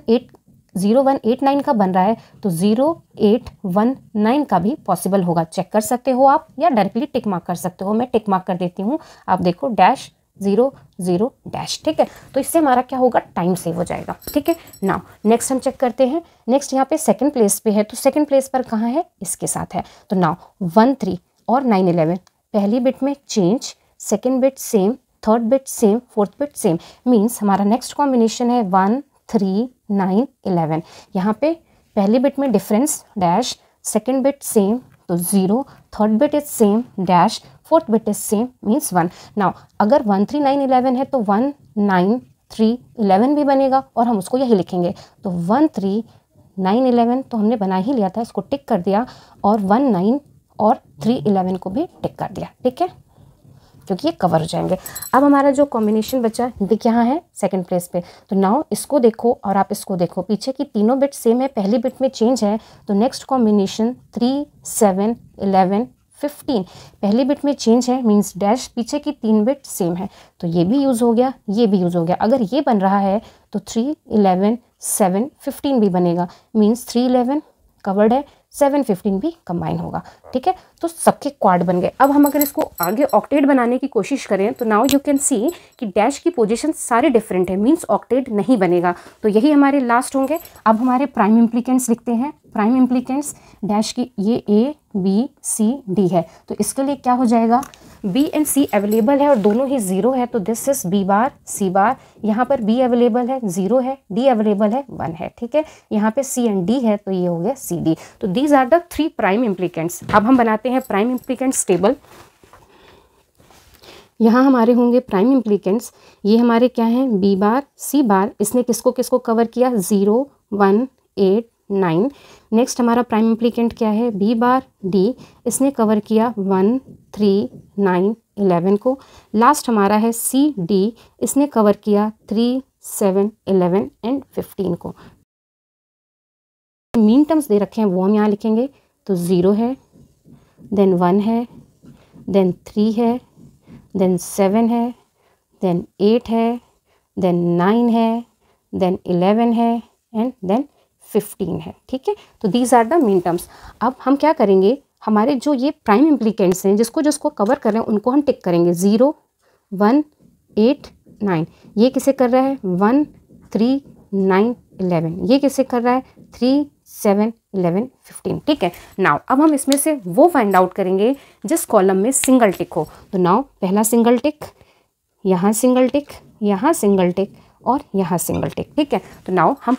8 9 का बन रहा है, तो 0 8 1 9 का भी पॉसिबल होगा, चेक कर सकते हो आप, या डायरेक्टली टिक मार्क कर सकते हो, मैं टिक मार्क कर देती हूँ, आप देखो डैश 0 0 डैश, ठीक है। तो इससे हमारा क्या होगा, टाइम सेव हो जाएगा, ठीक है। नाउ नेक्स्ट हम चेक करते हैं, नेक्स्ट यहाँ पे सेकंड प्लेस पे है, तो सेकंड प्लेस पर कहाँ है, इसके साथ है, तो नाउ 1 3 और 9 11, पहली बिट में change, second bit same, third bit same, fourth bit same, means हमारा नेक्स्ट कॉम्बिनेशन है 1 3 9 11, यहाँ पे पहली बिट में difference dash, second bit same तो 0, third bit is same dash, fourth bit is same means 1। Now अगर 1 3 9 11 है, तो 1 9 3 11 भी बनेगा, और हम उसको यही लिखेंगे, तो 1 3 9 11 तो हमने बना ही लिया था, इसको टिक कर दिया, और 1 9 और 3 11 को भी टिक कर दिया, ठीक है। क्योंकि ये कवर हो जाएंगे। अब हमारा जो कॉम्बिनेशन बचा ये यहाँ है सेकंड प्लेस पे। तो नाउ इसको देखो और आप इसको देखो, पीछे की तीनों बिट सेम है, पहली बिट में चेंज है। तो नेक्स्ट कॉम्बिनेशन 3 7 11 15, पहली बिट में चेंज है मींस डैश, पीछे की 3 बिट सेम है। तो ये भी यूज़ हो गया, ये भी यूज़ हो गया। अगर ये बन रहा है तो 3 11 7 15 भी बनेगा, मींस 3 11 कवर्ड है, 7 15 भी कंबाइन होगा। ठीक है, तो सबके क्वाड बन गए। अब हम अगर इसको आगे ऑक्टेट बनाने की कोशिश करें तो नाउ यू कैन सी कि डैश की पोजीशन सारे डिफरेंट है, मींस ऑक्टेट नहीं बनेगा। तो यही हमारे लास्ट होंगे। अब हमारे प्राइम इम्प्लीकेंट्स लिखते हैं। प्राइम इम्प्लीकेंट्स डैश की ये A B C D है, तो इसके लिए क्या हो जाएगा, B एंड C अवेलेबल है और दोनों ही 0 है, तो this is B bar C bar. यहाँ पर B अवेलेबल है 0 है, D अवेलेबल है 1 है। ठीक है, यहाँ पे C एंड D है, तो ये हो गया CD। तो these are the 3 prime implicants. अब हम बनाते हैं प्राइम इम्प्लीकेंट्स टेबल। यहाँ हमारे होंगे प्राइम इम्प्लीकेंट्स, ये हमारे क्या हैं, B बार C बार। इसने किसको किसको कवर किया, 0 1 8 9। नेक्स्ट हमारा प्राइम इम्प्लीकेंट क्या है, B बार D, इसने कवर किया 1 3 9 11 को। लास्ट हमारा है C D, इसने कवर किया 3 7 11 एंड 15 को। मीन टर्म्स दे रखे हैं वो हम यहाँ लिखेंगे। तो 0 है, देन 1 है, देन 3 है, देन 7 है, देन 8 है, देन 9 है, देन 11 है एंड देन 15 है। ठीक है, तो these are the min terms. अब हम क्या करेंगे, हमारे जो ये प्राइम इम्प्लीकेंट्स हैं जिसको जिसको कवर कर रहे हैं उनको हम टिक करेंगे। 0 1 8 9, ये किसे कर रहा है, 1 3 9 11, ये किसे कर रहा है, 3 7 11 15। ठीक है, नाउ अब हम इसमें से वो फाइंड आउट करेंगे जिस कॉलम में सिंगल टिक हो। तो नाउ पहला सिंगल टिक, यहाँ सिंगल टिक, यहाँ सिंगल टिक और यहाँ सिंगल टिक। ठीक है, तो नाउ हम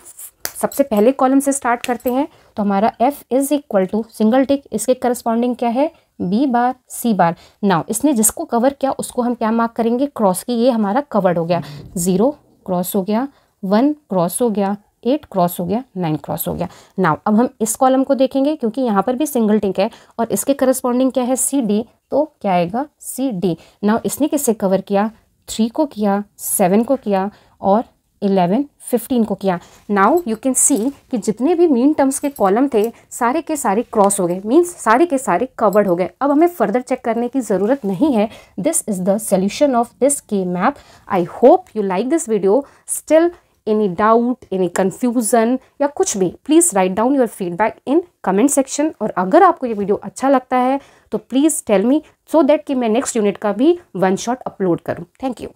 सबसे पहले कॉलम से स्टार्ट करते हैं। तो हमारा F is equal to single tick, इसके करस्पॉन्डिंग क्या है, B bar C bar. Now इसने जिसको कवर किया उसको हम क्या मार्क करेंगे, क्रॉस की, ये हमारा कवर्ड हो गया। 0 क्रॉस हो गया, 1 क्रॉस हो गया, 8 क्रॉस हो गया, 9 क्रॉस हो गया। नाउ अब हम इस कॉलम को देखेंगे क्योंकि यहाँ पर भी सिंगल टिक है और इसके करस्पॉन्डिंग क्या है, C D, तो क्या आएगा, C D। नाउ इसने किससे कवर किया, 3 को किया, 7 को किया और 11 15 को किया। नाउ यू कैन सी कि जितने भी मीन टर्म्स के कॉलम थे सारे के सारे क्रॉस हो गए, मीन्स सारे के सारे कवर्ड हो गए। अब हमें फर्दर चेक करने की ज़रूरत नहीं है। This is the solution of this K map. I hope you like this video. Still any doubt, any confusion या कुछ भी, please write down your feedback in comment section. और अगर आपको ये वीडियो अच्छा लगता है तो please tell me, so that कि मैं नेक्स्ट यूनिट का भी वन शॉट अपलोड करूँ। Thank you.